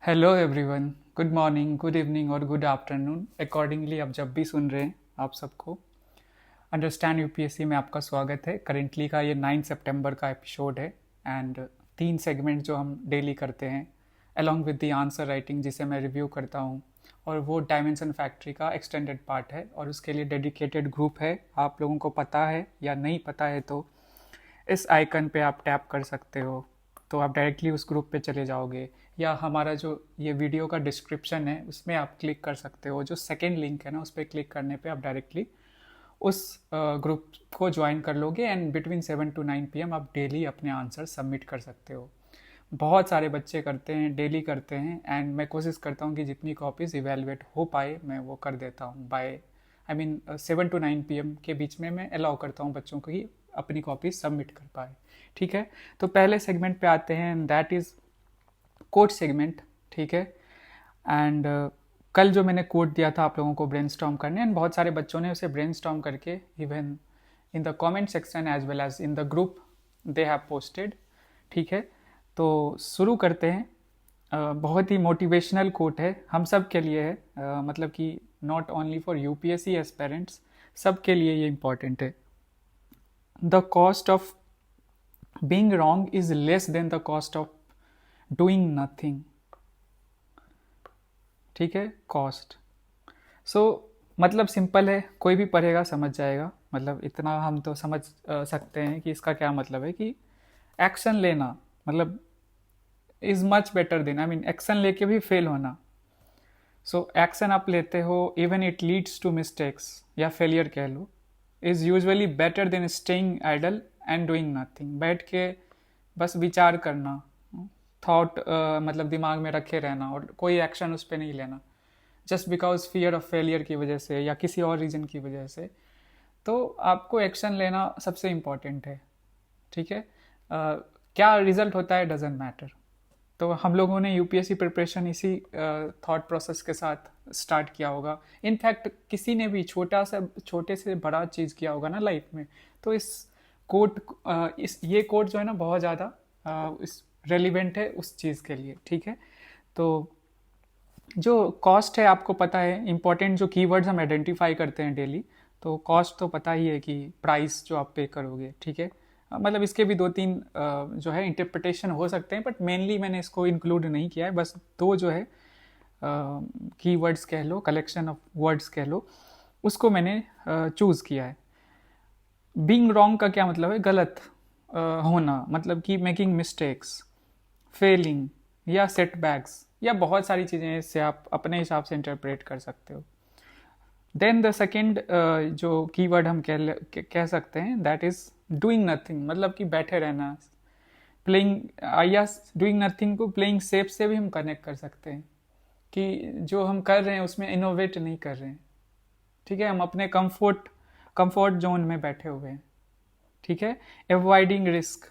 Hello everyone, good morning, good evening और good afternoon accordingly आप जब भी सुन रहे हैं आप सबको। अंडरस्टैंड यूपीएससी में आपका स्वागत है। करेंटली का ये 9 सितंबर का एपिसोड है एंड 3 सेगमेंट जो हम डेली करते हैं along with the answer writing जिसे मैं रिव्यू करता हूँ, और वो डायमेंशन फैक्ट्री का एक्सटेंडेड पार्ट है और उसके लिए डेडिकेटेड ग्रुप है। आप लोगों को पता है या नहीं पता है तो इस आइकन पे आप टैप कर सकते हो, तो आप डायरेक्टली उस ग्रुप पे चले जाओगे, या हमारा जो ये वीडियो का डिस्क्रिप्शन है उसमें आप क्लिक कर सकते हो। जो सेकेंड लिंक है ना उस पर क्लिक करने पे आप डायरेक्टली उस ग्रुप को ज्वाइन कर लोगे एंड बिटवीन 7 to 9 PM आप डेली अपने आंसर सबमिट कर सकते हो। बहुत सारे बच्चे करते हैं, डेली करते हैं, एंड मैं कोशिश करता हूँ कि जितनी कॉपीज़ इवेलुएट हो पाए मैं वो कर देता हूँ बाय 7 to 9 PM के बीच में मैं अलाउ करता हूँ बच्चों को कि अपनी कॉपी सबमिट कर पाए। ठीक है, तो पहले सेगमेंट पे आते हैं, दैट इज़ कोड सेगमेंट। ठीक है, एंड कल जो मैंने कोड दिया था आप लोगों को ब्रेनस्टॉर्म करने, एंड बहुत सारे बच्चों ने उसे ब्रेनस्टॉर्म करके even in the comment section as well as in the group they have posted. ठीक है, तो शुरू करते हैं। बहुत ही मोटिवेशनल कोट है, हम सब के लिए है, मतलब कि not only for UPSC aspirants, सब के लिए ये इम्पॉर्टेंट है। The cost of being wrong is less than the cost of doing nothing. ठीक है, कॉस्ट। सो मतलब सिंपल है, कोई भी पढ़ेगा समझ जाएगा। मतलब इतना हम तो समझ सकते हैं कि इसका क्या मतलब है कि एक्शन लेना मतलब is much better than, action लेके भी फेल होना। सो एक्शन आप लेते हो even it leads to mistakes या फेलियर कह लो, is usually better than staying idle and doing nothing. बैठ के बस विचार करना, थॉट मतलब दिमाग में रखे रहना और कोई एक्शन उस पर नहीं लेना just because fear of failure की वजह से या किसी और रीज़न की वजह से। तो आपको एक्शन लेना सबसे इम्पॉर्टेंट है। ठीक है, क्या रिजल्ट होता है डजेंट मैटर। तो हम लोगों ने यूपीएससी प्रिपरेशन इसी थॉट प्रोसेस के साथ स्टार्ट किया होगा। इनफैक्ट किसी ने भी छोटे से बड़ा चीज़ किया होगा ना लाइफ में, तो इस कोट इस ये कोट जो है ना बहुत ज़्यादा इस रेलिवेंट है उस चीज़ के लिए। ठीक है, तो जो कॉस्ट है आपको पता है, इंपॉर्टेंट जो कीवर्ड्स हम आइडेंटिफाई करते हैं डेली, तो कॉस्ट तो पता ही है कि प्राइस जो आप पे करोगे। ठीक है, मतलब इसके भी 2-3 जो है इंटरप्रिटेशन हो सकते हैं, बट मेनली मैंने इसको इंक्लूड नहीं किया है। बस दो जो है कीवर्ड्स कह लो, कलेक्शन ऑफ वर्ड्स कह लो, उसको मैंने चूज़ किया है। बीइंग रॉन्ग का क्या मतलब है, गलत होना, मतलब कि मेकिंग मिस्टेक्स, फेलिंग या सेटबैक्स या बहुत सारी चीज़ें हैं, इससे आप अपने हिसाब से इंटरप्रेट कर सकते हो। देन द सेकेंड जो कीवर्ड हम कह सकते हैं दैट इज डूइंग नथिंग, मतलब कि बैठे रहना, प्लेइंग, या डूइंग नथिंग को प्लेइंग सेफ से भी हम कनेक्ट कर सकते हैं कि जो हम कर रहे हैं उसमें इनोवेट नहीं कर रहे हैं। ठीक है, हम अपने कंफर्ट जोन में बैठे हुए हैं। ठीक है, एवॉइडिंग रिस्क,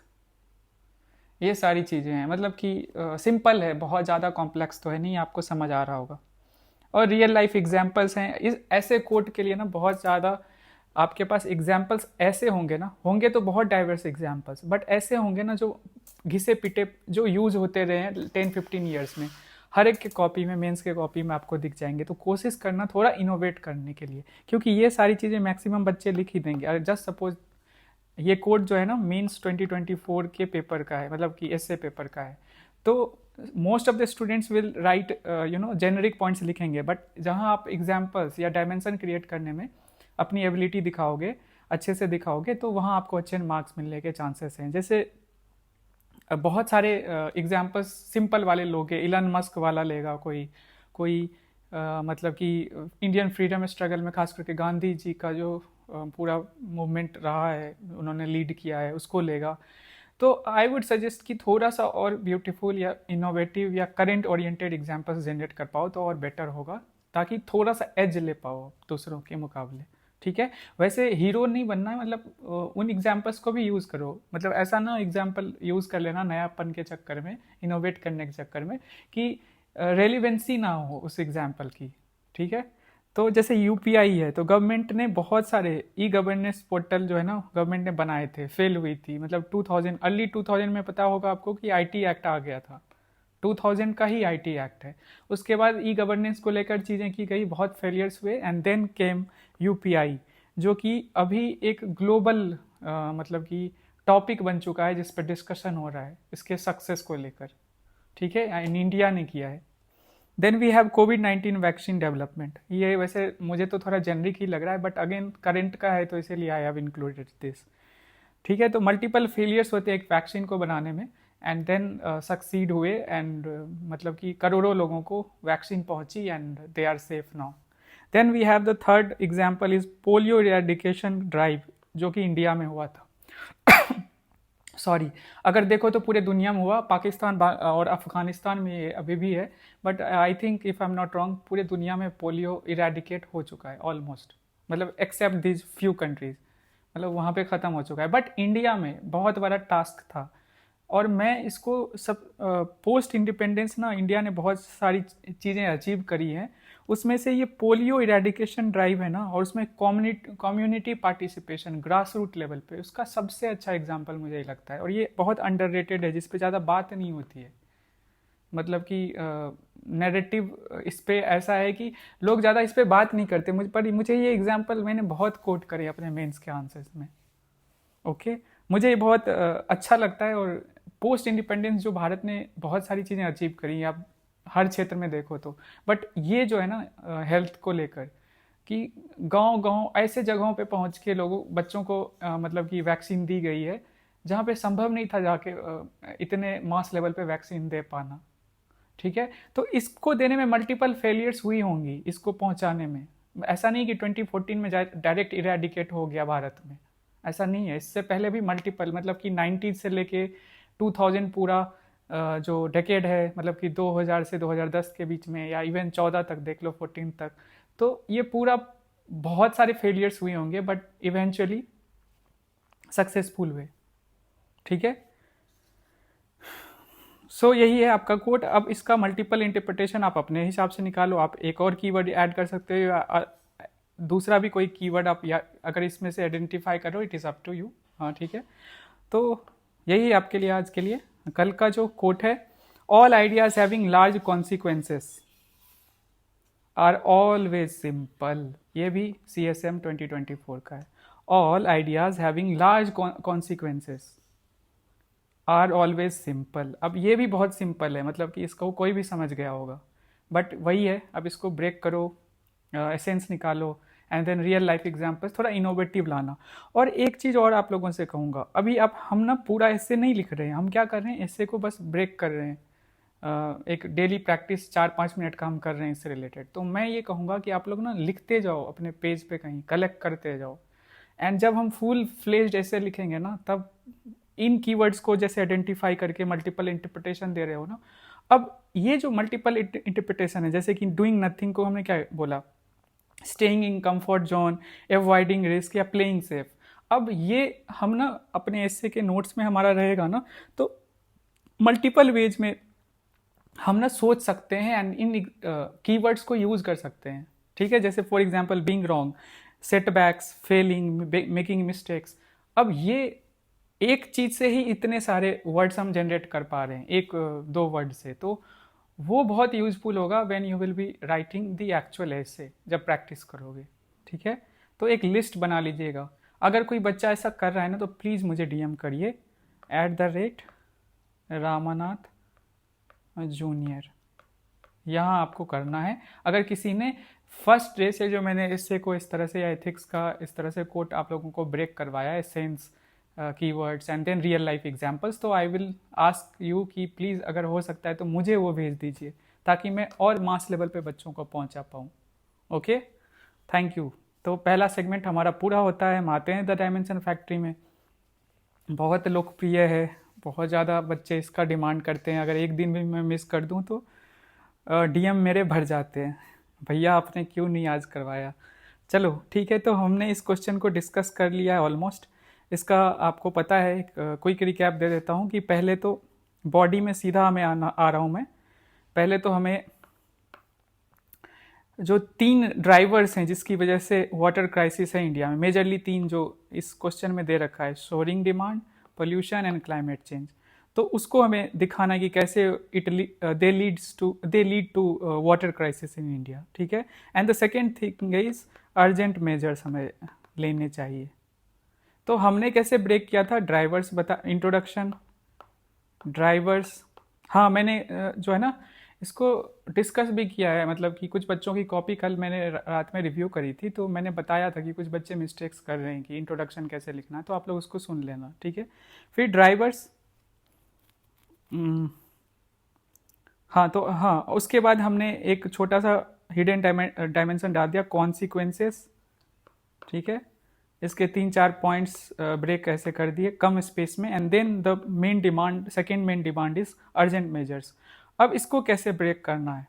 ये सारी चीज़ें हैं। मतलब कि सिंपल है, बहुत ज़्यादा कॉम्प्लेक्स तो है नहीं, आपको समझ आ रहा होगा। और रियल लाइफ एग्जाम्पल्स हैं इस ऐसे कोड के लिए ना, बहुत ज़्यादा आपके पास एग्जाम्पल्स ऐसे होंगे ना, होंगे तो बहुत डाइवर्स एग्जाम्पल्स, बट ऐसे होंगे ना जो घिसे पिटे जो यूज होते रहे हैं 10-15 ईयर्स में, हर एक के कॉपी में, मेंस के कॉपी में आपको दिख जाएंगे। तो कोशिश करना थोड़ा इनोवेट करने के लिए, क्योंकि ये सारी चीज़ें मैक्सिमम बच्चे लिख ही देंगे। अगर जस्ट सपोज ये कोड जो है ना मीन्स 2024 के पेपर का है, मतलब कि एसए पेपर का है, तो most of the students will write generic points लिखेंगे, बट जहाँ आप एग्जाम्पल्स या डायमेंशन क्रिएट करने में अपनी एबिलिटी दिखाओगे, अच्छे से दिखाओगे, तो वहाँ आपको अच्छे मार्क्स मिलने के चांसेस हैं। जैसे बहुत सारे एग्जाम्पल्स सिंपल वाले लोग हैं, इलन मस्क वाला लेगा कोई कोई मतलब कि इंडियन फ्रीडम स्ट्रगल में खास करके गांधी जी का जो पूरा मूवमेंट रहा है, उन्होंने लीड किया है, उसको लेगा। तो आई वुड सजेस्ट कि थोड़ा सा और ब्यूटीफुल या इनोवेटिव या करंट ओरिएंटेड एग्जांपल्स जनरेट कर पाओ तो और बेटर होगा, ताकि थोड़ा सा एज ले पाओ दूसरों के मुकाबले। ठीक है, वैसे हीरो नहीं बनना है, मतलब उन एग्जाम्पल्स को भी यूज़ करो, मतलब ऐसा ना एग्जाम्पल यूज़ कर लेना नयापन के चक्कर में, इनोवेट करने के चक्कर में, कि रेलिवेंसी ना हो उस एग्जाम्पल की। ठीक है, तो जैसे यूपीआई है, तो गवर्नमेंट ने बहुत सारे ई गवर्नेंस पोर्टल जो है ना गवर्नमेंट ने बनाए थे, फेल हुई थी। मतलब 2000 अर्ली 2000 में पता होगा आपको कि आईटी एक्ट आ गया था 2000 का ही आईटी एक्ट है। उसके बाद ई गवर्नेंस को लेकर चीज़ें की गई, बहुत फेलियर्स हुए, एंड देन केम यूपीआई, जो कि अभी एक ग्लोबल मतलब कि टॉपिक बन चुका है जिस पर डिस्कशन हो रहा है इसके सक्सेस को लेकर, ठीक है, इन इंडिया ने किया है। देन वी हैव कोविड-19 वैक्सीन डेवलपमेंट। ये वैसे मुझे तो थोड़ा जेनरिक ही लग रहा है, बट अगेन करंट का है तो इसीलिए आई हैव इंक्लूडेड दिस, ठीक है। तो मल्टीपल फेलियर्स होते हैं एक वैक्सीन को बनाने में, एंड देन सक्सीड हुए, एंड मतलब कि करोड़ों लोगों को वैक्सीन पहुंची, and they are safe now. Then we have the third example is polio eradication drive, जो कि इंडिया में हुआ था। सॉरी, अगर देखो तो पूरे दुनिया में हुआ, पाकिस्तान और अफगानिस्तान में ये अभी भी है, but I think if I am not wrong पूरे दुनिया में पोलियो इरेडिकेट हो चुका है ऑलमोस्ट, मतलब एक्सेप्ट दीज फ्यू कंट्रीज, मतलब वहाँ पे ख़त्म हो चुका है। बट इंडिया में बहुत बड़ा टास्क था, और मैं इसको सब पोस्ट इंडिपेंडेंस ना इंडिया ने बहुत सारी चीज़ें अचीव करी हैं, उसमें से ये पोलियो इरेडिकेशन ड्राइव है ना, और उसमें community participation grass root level पे, उसका सबसे अच्छा एग्जाम्पल मुझे लगता है, और ये बहुत अंडररेटेड है, जिस पे ज़्यादा बात नहीं होती है। मतलब कि नैरेटिव इस पे ऐसा है कि लोग ज़्यादा इस पे बात नहीं करते, मुझे ये एग्जाम्पल मैंने बहुत कोट करे अपने मेंस के आंसर्स में, ओके। मुझे ये बहुत अच्छा लगता है, और पोस्ट इंडिपेंडेंस जो भारत ने बहुत सारी चीज़ें अचीव करी हैं, आप हर क्षेत्र में देखो तो, बट ये जो है ना हेल्थ को लेकर कि गांव-गांव ऐसे जगहों पे पहुंच के लोगों बच्चों को मतलब कि वैक्सीन दी गई है जहाँ पे संभव नहीं था जाके इतने मास लेवल पे वैक्सीन दे पाना, ठीक है। तो इसको देने में मल्टीपल फेलियर्स हुई होंगी, इसको पहुंचाने में। ऐसा नहीं कि 2014 में डायरेक्ट इरेडिकेट हो गया भारत में, ऐसा नहीं है। इससे पहले भी मल्टीपल, मतलब कि 90 से लेके 2000 पूरा जो डेकेड है, मतलब कि 2000 से 2010 के बीच में, या इवन 14 तक देख लो, 14 तक, तो ये पूरा बहुत सारे फेलियर्स हुए होंगे, बट इवेंचुअली सक्सेसफुल हुए, ठीक है। सो यही है आपका कोड। अब इसका मल्टीपल इंटरप्रिटेशन आप अपने हिसाब से निकालो, आप एक और कीवर्ड ऐड कर सकते हो, या दूसरा भी कोई कीवर्ड आप या अगर इसमें से आइडेंटिफाई करो, it is up to you, हाँ ठीक है। तो यही आपके लिए आज के लिए कल का जो कोट है, all ideas having large consequences are always simple. ये भी CSM 2024 का है। All ideas having large consequences are always simple. अब ये भी बहुत सिंपल है, मतलब कि इसको कोई भी समझ गया होगा, बट वही है, अब इसको ब्रेक करो, एसेंस निकालो, and then real life examples, थोड़ा इनोवेटिव लाना। और एक चीज़ और आप लोगों से कहूँगा, अभी अब हम ना पूरा एस्से नहीं लिख रहे हैं, हम क्या कर रहे हैं, एस्से को बस ब्रेक कर रहे हैं। एक डेली प्रैक्टिस 4-5 मिनट का हम कर रहे हैं इससे रिलेटेड। तो मैं ये कहूँगा कि आप लोग ना लिखते जाओ अपने पेज पे, कहीं कलेक्ट करते जाओ, एंड जब हम फुल फ्लेज्ड ऐसे लिखेंगे ना, तब इन कीवर्ड्स को जैसे आइडेंटिफाई करके मल्टीपल इंटरप्रिटेशन दे रहे हो ना। अब ये जो मल्टीपल इंटरप्रिटेशन है, जैसे कि डूइंग नथिंग को हमने क्या बोला, staying in comfort zone, avoiding risk, या प्लेइंग सेफ। अब ये हम ना अपने एस्से के नोट्स में हमारा रहेगा ना, तो मल्टीपल वेज में हम ना सोच सकते हैं, एंड इन कीवर्ड्स को यूज कर सकते हैं, ठीक है। जैसे for example being wrong, setbacks, failing, making mistakes. अब ये एक चीज से ही इतने सारे वर्ड्स हम जनरेट कर पा रहे हैं, एक दो वर्ड से, तो वो बहुत यूजफुल होगा when you will be writing the actual essay, जब प्रैक्टिस करोगे, ठीक है। तो एक लिस्ट बना लीजिएगा। अगर कोई बच्चा ऐसा कर रहा है ना, तो प्लीज़ मुझे DM करिए @रामानाथ जूनियर, यहाँ आपको करना है। अगर किसी ने फर्स्ट डे से जो मैंने इससे को इस तरह से, या एथिक्स का इस तरह से कोट आप लोगों को ब्रेक करवाया है, sense, keywords and then real life examples, तो आई विल आस्क यू कि प्लीज़ अगर हो सकता है तो मुझे वो भेज दीजिए, ताकि मैं और मास लेवल पे बच्चों को पहुंचा पाऊँ। Okay, thank you. तो पहला सेगमेंट हमारा पूरा होता है। हम आते हैं द डायमेंशन फैक्ट्री में। बहुत लोकप्रिय है, बहुत ज़्यादा बच्चे इसका डिमांड करते हैं। अगर एक दिन भी मैं मिस कर दूँ तो DM मेरे भर जाते हैं, भैया आपने क्यों नहीं आज करवाया। चलो ठीक है, तो हमने इस क्वेश्चन को डिस्कस कर लिया है ऑलमोस्ट। इसका आपको पता है, क्विक रिकैप दे देता हूँ कि पहले तो बॉडी में सीधा हमें आ रहा हूँ मैं। पहले तो हमें जो 3 ड्राइवर्स हैं जिसकी वजह से वाटर क्राइसिस है इंडिया में, मेजरली 3 जो इस क्वेश्चन में दे रखा है, soaring demand, pollution and climate change. तो उसको हमें दिखाना है कि कैसे they lead to water crisis in India, ठीक है। And the second thing is urgent measures हमें लेने चाहिए। तो हमने कैसे ब्रेक किया था, ड्राइवर्स बता, इंट्रोडक्शन, ड्राइवर्स। हाँ मैंने जो है ना इसको डिस्कस भी किया है, मतलब कि कुछ बच्चों की कॉपी कल मैंने रात में रिव्यू करी थी, तो मैंने बताया था कि कुछ बच्चे मिस्टेक्स कर रहे हैं कि इंट्रोडक्शन कैसे लिखना है, तो आप लोग उसको सुन लेना, ठीक है। फिर ड्राइवर्स, हाँ तो हाँ उसके बाद हमने एक छोटा सा हिडन डायमेंशन डाल दिया, कॉन्सिक्वेंसेस, ठीक है। इसके 3-4 पॉइंट्स ब्रेक कैसे कर दिए कम स्पेस में। And then the main demand, second main demand is urgent measures. अब इसको कैसे ब्रेक करना है,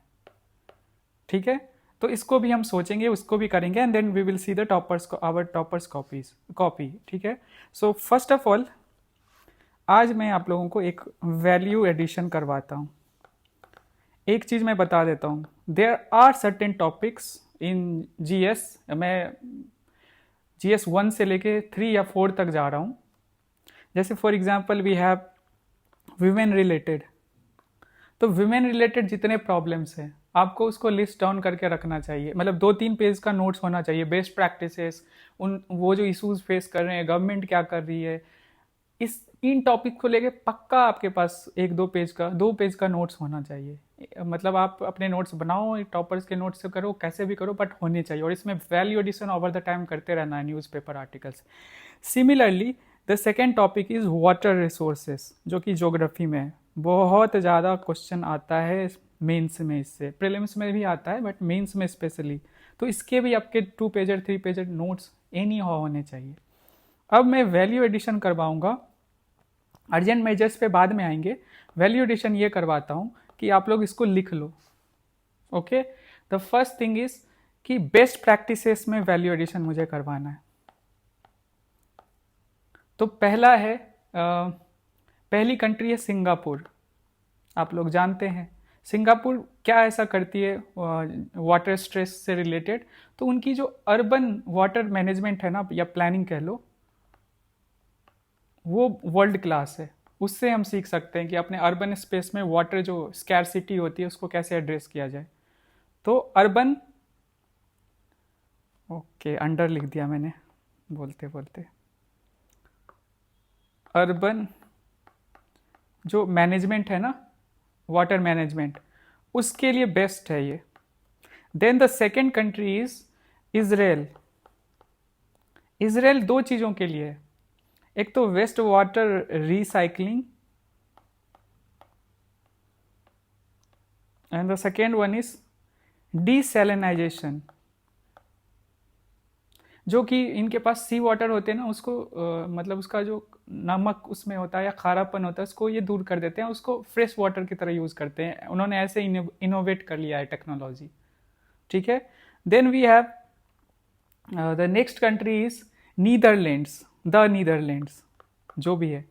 ठीक है। तो इसको भी हम सोचेंगे, उसको भी करेंगे, and then we will see the toppers, our toppers copy, ठीक है। सो फर्स्ट ऑफ ऑल आज मैं आप लोगों को एक वैल्यू एडिशन करवाता हूँ। एक चीज़ मैं बता देता हूँ, there are certain topics in GS, मैं जीएस 1 से लेके 3 या 4 तक जा रहा हूँ। जैसे for example we have women related, तो विमेन रिलेटेड जितने प्रॉब्लम्स हैं आपको उसको लिस्ट डाउन करके रखना चाहिए, मतलब 2-3 पेज का नोट्स होना चाहिए, बेस्ट प्रैक्टिसेस, उन वो जो इश्यूज फेस कर रहे हैं, गवर्नमेंट क्या कर रही है, इस इन टॉपिक को लेके पक्का आपके पास 2 पेज का नोट्स होना चाहिए। मतलब आप अपने नोट्स बनाओ, टॉपर्स के नोट्स से करो, कैसे भी करो, बट होने चाहिए। और इसमें value addition over the time करते रहना है, newspaper articles. Similarly the second topic is water resources, जो कि ज्योग्राफी में है। बहुत ज़्यादा क्वेश्चन आता है मेंस में, इससे प्रीलिम्स में भी आता है बट मेंस में स्पेशली, तो इसके भी आपके 2 पेजर 3 पेजर नोट्स एनी होने चाहिए। अब मैं वैल्यू एडिशन करवाऊंगा, अर्जेंट मेजर्स पे बाद में आएंगे, वैल्यू एडिशन ये करवाता हूँ कि आप लोग इसको लिख लो, okay. The first thing is कि बेस्ट प्रैक्टिसेस में वैल्यू एडिशन मुझे करवाना है। तो पहला है पहली कंट्री है सिंगापुर, आप लोग जानते हैं सिंगापुर क्या ऐसा करती है वाटर स्ट्रेस से रिलेटेड। तो उनकी जो अर्बन वाटर मैनेजमेंट है ना, या प्लानिंग कह लो, वो वर्ल्ड क्लास है। उससे हम सीख सकते हैं कि अपने अर्बन स्पेस में वाटर जो स्कैरसिटी होती है उसको कैसे एड्रेस किया जाए। तो अर्बन, ओके अंडर लिख दिया मैंने बोलते बोलते, अर्बन जो मैनेजमेंट है ना, वाटर मैनेजमेंट, उसके लिए बेस्ट है ये। Then the second country is Israel. Israel 2 चीज़ों के लिए है, एक तो waste water recycling and the second one is desalinization. जो कि इनके पास सी वाटर होते हैं ना, उसको मतलब उसका जो नमक उसमें होता है या खारापन होता है उसको ये दूर कर देते हैं, उसको फ्रेश वाटर की तरह यूज़ करते हैं। उन्होंने ऐसे इनोवेट कर लिया है टेक्नोलॉजी, ठीक है। Then we have the next country is Netherlands, the Netherlands जो भी है।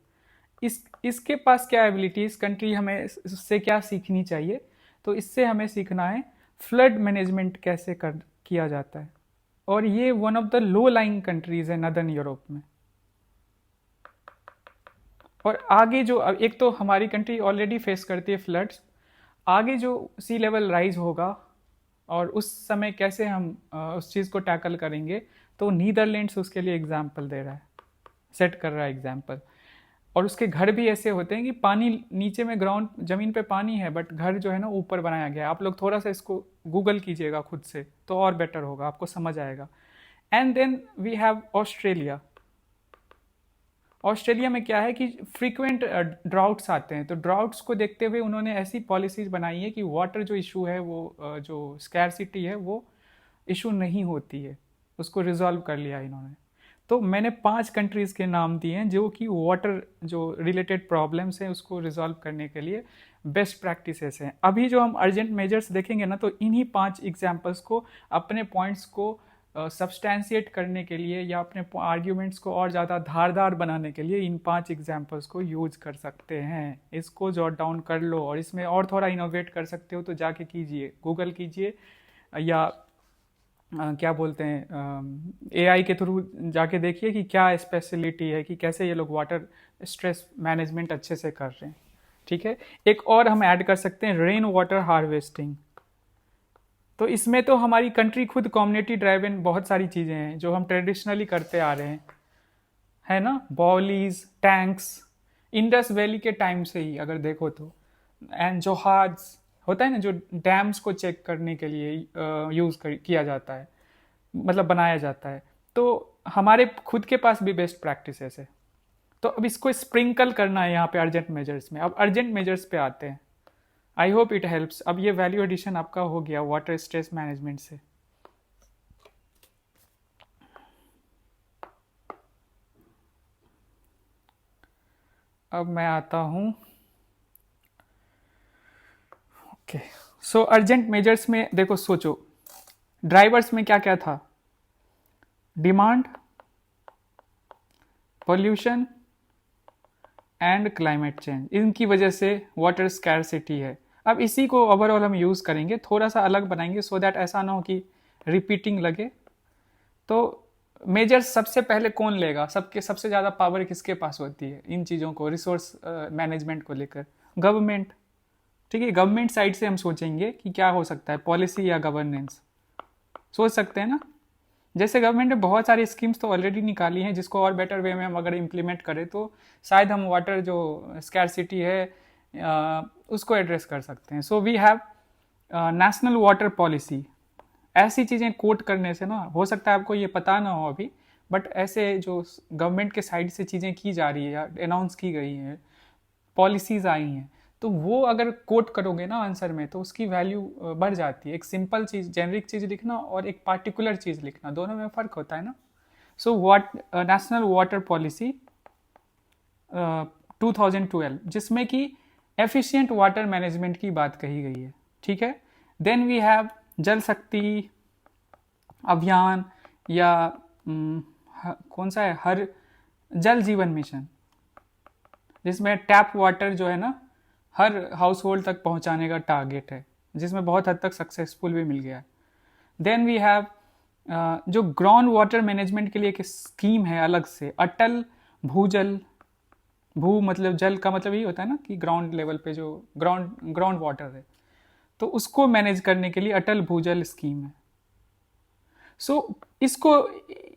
इसके पास क्या एबिलिटी, इस कंट्री हमें इससे क्या सीखनी चाहिए, तो इससे हमें सीखना है फ्लड मैनेजमेंट कैसे किया जाता है। और ये one of the low lying countries है नदर्न यूरोप में। और आगे जो एक तो हमारी कंट्री ऑलरेडी फेस करती है फ्लड्स, आगे जो सी लेवल राइज होगा और उस समय कैसे हम उस चीज़ को टैकल करेंगे, तो नीदरलैंड्स उसके लिए एग्जाम्पल दे रहा है, सेट कर रहा है एग्जाम्पल। और उसके घर भी ऐसे होते हैं कि पानी नीचे में, ग्राउंड जमीन पे पानी है बट घर जो है ना ऊपर बनाया गया है। आप लोग थोड़ा सा इसको गूगल कीजिएगा खुद से तो और बेटर होगा, आपको समझ आएगा। And then we have Australia. Australia में क्या है कि फ्रीक्वेंट ड्राउट्स आते हैं, तो ड्राउट्स को देखते हुए उन्होंने ऐसी पॉलिसीज बनाई है कि वाटर जो इशू है वो जो स्कैरसिटी है वो इशू नहीं होती है, उसको रिजॉल्व कर लिया इन्होंने। तो मैंने 5 कंट्रीज़ के नाम दिए हैं जो कि वाटर जो रिलेटेड प्रॉब्लम्स हैं उसको रिजॉल्व करने के लिए बेस्ट प्रैक्टिसेस हैं। अभी जो हम अर्जेंट मेजर्स देखेंगे ना, तो इन्हीं 5 एग्जाम्पल्स को अपने पॉइंट्स को सब्सटैंशिएट करने के लिए या अपने आर्ग्यूमेंट्स को और ज़्यादा धारदार बनाने के लिए इन 5 एग्जाम्पल्स को यूज कर सकते हैं। इसको जॉट डाउन कर लो, और इसमें और थोड़ा इनोवेट कर सकते हो तो जाके कीजिए, गूगल कीजिए या क्या बोलते हैं एआई के थ्रू जाके देखिए कि क्या स्पेशलिटी है, कि कैसे ये लोग वाटर स्ट्रेस मैनेजमेंट अच्छे से कर रहे हैं। ठीक है। एक और हम ऐड कर सकते हैं रेन वाटर हार्वेस्टिंग। तो इसमें तो हमारी कंट्री खुद कम्युनिटी ड्राइवन बहुत सारी चीज़ें हैं जो हम ट्रेडिशनली करते आ रहे हैं, है ना। बॉलीज, टैंक्स, इंडस वैली के टाइम से ही अगर देखो तो, एंड जोहाज होता है ना, जो डैम्स को चेक करने के लिए यूज़ किया जाता है, मतलब बनाया जाता है। तो हमारे खुद के पास भी बेस्ट प्रैक्टिसेस है। तो अब इसको स्प्रिंकल करना है यहाँ पे अर्जेंट मेजर्स में। अब अर्जेंट मेजर्स पे आते हैं। I hope it helps. अब ये वैल्यू एडिशन आपका हो गया वाटर स्ट्रेस मैनेजमेंट से। अब मैं आता हूँ, ओके। सो अर्जेंट मेजर्स में देखो, सोचो ड्राइवर्स में क्या क्या था, demand, pollution and climate change. इनकी वजह से वाटर स्कैरसिटी है। अब इसी को ओवरऑल हम यूज़ करेंगे, थोड़ा सा अलग बनाएंगे सो दैट ऐसा ना हो कि रिपीटिंग लगे। तो मेजर्स सबसे पहले कौन लेगा, सबके सबसे ज़्यादा पावर किसके पास होती है इन चीज़ों को, रिसोर्स मैनेजमेंट को लेकर? गवर्नमेंट। ठीक है, गवर्नमेंट साइड से हम सोचेंगे कि क्या हो सकता है, पॉलिसी या गवर्नेंस। सोच सकते हैं ना। जैसे गवर्नमेंट ने बहुत सारी स्कीम्स तो ऑलरेडी निकाली हैं, जिसको और बेटर वे में हम अगर इम्प्लीमेंट करें तो शायद हम वाटर जो स्कैरसिटी है उसको एड्रेस कर सकते हैं। So we have national water policy. ऐसी चीज़ें कोट करने से ना, हो सकता है आपको ये पता ना हो अभी, बट ऐसे जो गवर्नमेंट के साइड से चीज़ें की जा रही है या अनाउंस की गई हैं, पॉलिसीज़ आई हैं, तो वो अगर कोट करोगे ना आंसर में तो उसकी वैल्यू बढ़ जाती है। एक सिंपल चीज़, जेनरिक चीज़ लिखना और एक पार्टिकुलर चीज़ लिखना, दोनों में फ़र्क होता है ना। सो नेशनल वाटर पॉलिसी 2012, जिसमें कि एफिशिएंट वाटर मैनेजमेंट की बात कही गई है। ठीक है। देन वी हैव जल शक्ति अभियान, या कौन सा है, हर जल जीवन मिशन, जिसमें टैप वाटर जो है ना हर हाउस होल्ड तक पहुंचाने का टारगेट है, जिसमें बहुत हद तक सक्सेसफुल भी मिल गया है। देन वी हैव जो ग्राउंड वाटर मैनेजमेंट के लिए एक स्कीम है अलग से, अटल भूजल। भू मतलब जल का मतलब यही होता है ना कि ग्राउंड लेवल पे जो ग्राउंड वाटर है, तो उसको मैनेज करने के लिए अटल भूजल स्कीम है। सो इसको,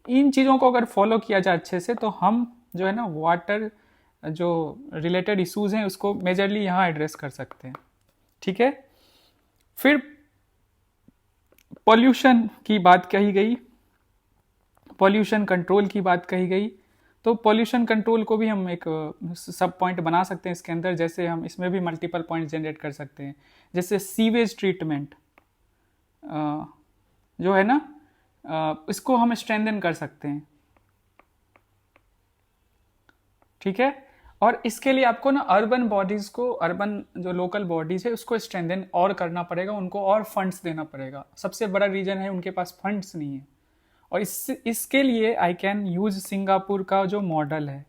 इन चीज़ों को अगर फॉलो किया जाए अच्छे से तो हम जो है ना वाटर जो रिलेटेड इश्यूज हैं उसको मेजरली यहाँ एड्रेस कर सकते हैं। ठीक है। फिर पॉल्यूशन की बात कही गई, पॉल्यूशन कंट्रोल की बात कही गई। तो पॉल्यूशन कंट्रोल को भी हम एक सब पॉइंट बना सकते हैं इसके अंदर। जैसे हम इसमें भी मल्टीपल पॉइंट जनरेट कर सकते हैं, जैसे सीवेज ट्रीटमेंट जो है ना, इसको हम स्ट्रेंथन कर सकते हैं। ठीक है। और इसके लिए आपको ना अर्बन बॉडीज को, अर्बन जो लोकल बॉडीज है उसको स्ट्रेंथन और करना पड़ेगा, उनको और फंड्स देना पड़ेगा। सबसे बड़ा रीजन है उनके पास फंड्स नहीं है। और इसके लिए आई कैन यूज सिंगापुर का जो मॉडल है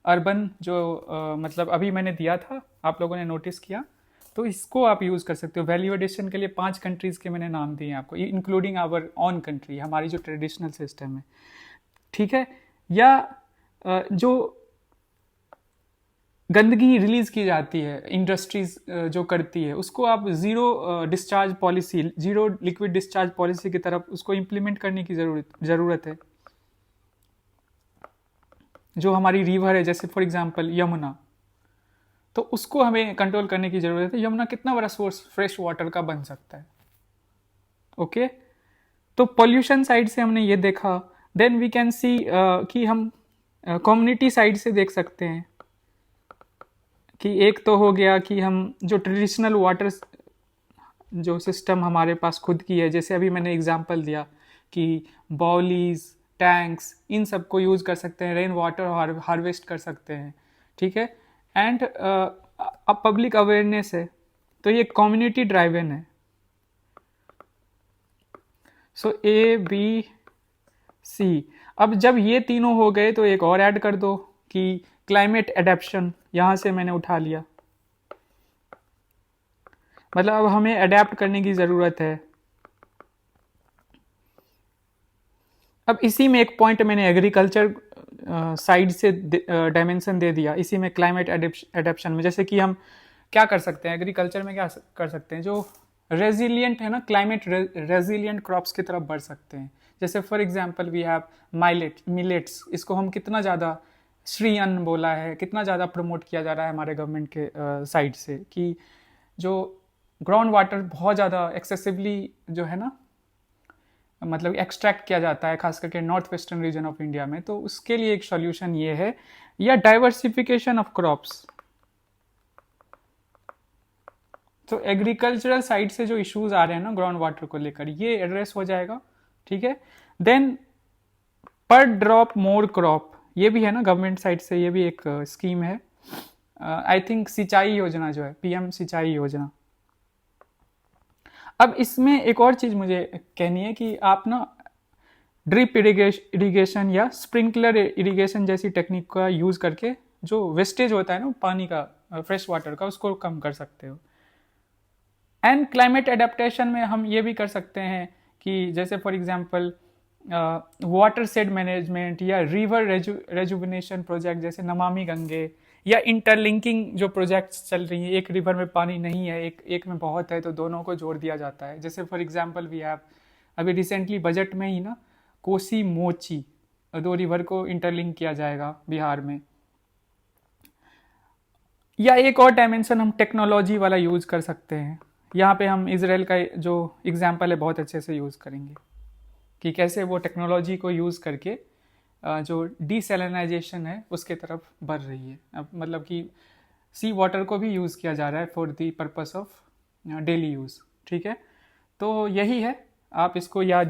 अर्बन, जो मतलब अभी मैंने दिया था, आप लोगों ने नोटिस किया, तो इसको आप यूज़ कर सकते हो। वैल्यू एडिशन के लिए 5 कंट्रीज़ के मैंने नाम दिए आपको, इंक्लूडिंग आवर ऑन कंट्री, हमारी जो ट्रेडिशनल सिस्टम है। ठीक है। या जो गंदगी रिलीज की जाती है इंडस्ट्रीज जो करती है, उसको आप zero discharge policy, zero liquid discharge policy की तरफ उसको इम्प्लीमेंट करने की ज़रूरत है। जो हमारी रिवर है, जैसे फॉर एग्जांपल यमुना, तो उसको हमें कंट्रोल करने की ज़रूरत है। यमुना कितना बड़ा सोर्स फ्रेश वाटर का बन सकता है। ओके। तो पॉल्यूशन साइड से हमने ये देखा। देन वी कैन सी कि हम कम्युनिटी साइड से देख सकते हैं कि एक तो हो गया कि हम जो ट्रेडिशनल वाटर जो सिस्टम हमारे पास खुद की है, जैसे अभी मैंने एग्जांपल दिया कि बाउलीज, टैंक्स, इन सब को यूज़ कर सकते हैं, रेन वाटर हार्वेस्ट कर सकते हैं। ठीक है। एंड अब पब्लिक अवेयरनेस है, तो ये कम्युनिटी ड्राइवन है। सो ए बी सी। अब जब ये तीनों हो गए तो एक और ऐड कर दो कि क्लाइमेट एडेप्शन, यहां से मैंने उठा लिया। मतलब अब हमें अडेप्ट करने की ज़रूरत है। अब इसी में एक पॉइंट मैंने एग्रीकल्चर साइड से डायमेंशन दे दिया इसी में क्लाइमेट एडेप्शन में। जैसे कि हम क्या कर सकते हैं एग्रीकल्चर में, क्या कर सकते हैं जो रेजिलियंट है ना, क्लाइमेट रेजिलियंट क्रॉप्स की तरफ बढ़ सकते हैं। जैसे for example we have millets, इसको हम कितना ज़्यादा श्री अन्न बोला है, कितना ज़्यादा प्रमोट किया जा रहा है हमारे गवर्नमेंट के साइड से कि जो ग्राउंड वाटर बहुत ज़्यादा एक्सेसिवली जो है ना मतलब एक्सट्रैक्ट किया जाता है खास करके north western region of India में। तो उसके लिए एक सॉल्यूशन ये है, या डाइवर्सिफिकेशन ऑफ क्रॉप्स। तो एग्रीकल्चरल साइड से जो इश्यूज आ रहे हैं ना ग्राउंड वाटर को लेकर, ये एड्रेस हो जाएगा, ठीक है। देन पर ड्रॉप मोर क्रॉप, ये भी है ना गवर्नमेंट साइड से, ये भी एक स्कीम है आई थिंक, सिंचाई योजना जो है, पीएम सिंचाई योजना। अब इसमें एक और चीज मुझे कहनी है कि आप ना ड्रिप इरिगेशन या स्प्रिंकलर इरिगेशन जैसी टेक्निक का यूज करके जो वेस्टेज होता है ना पानी का, फ्रेश वाटर का, उसको कम कर सकते हो। एंड क्लाइमेट एडेप्टेशन में हम ये भी कर सकते हैं कि जैसे for example water said management या रिवर रेजुविनेशन प्रोजेक्ट जैसे नमामि गंगे, या इंटरलिंकिंग जो प्रोजेक्ट्स चल रही हैं, एक रिवर में पानी नहीं है, एक में बहुत है, तो दोनों को जोड़ दिया जाता है। जैसे फॉर एग्जांपल वी हैव अभी रिसेंटली बजट में ही ना कोसी मोची, दो रिवर को इंटरलिंक किया जाएगा बिहार में। या एक और डायमेंशन हम टेक्नोलॉजी वाला यूज कर सकते हैं। यहाँ पे हम इसराइल का जो एग्जाम्पल है बहुत अच्छे से यूज़ करेंगे कि कैसे वो टेक्नोलॉजी को यूज़ करके जो डीसैलिनाइजेशन है उसके तरफ बढ़ रही है। अब मतलब कि सी वाटर को भी यूज़ किया जा रहा है for the purpose of daily use, ठीक है। तो यही है, आप इसको या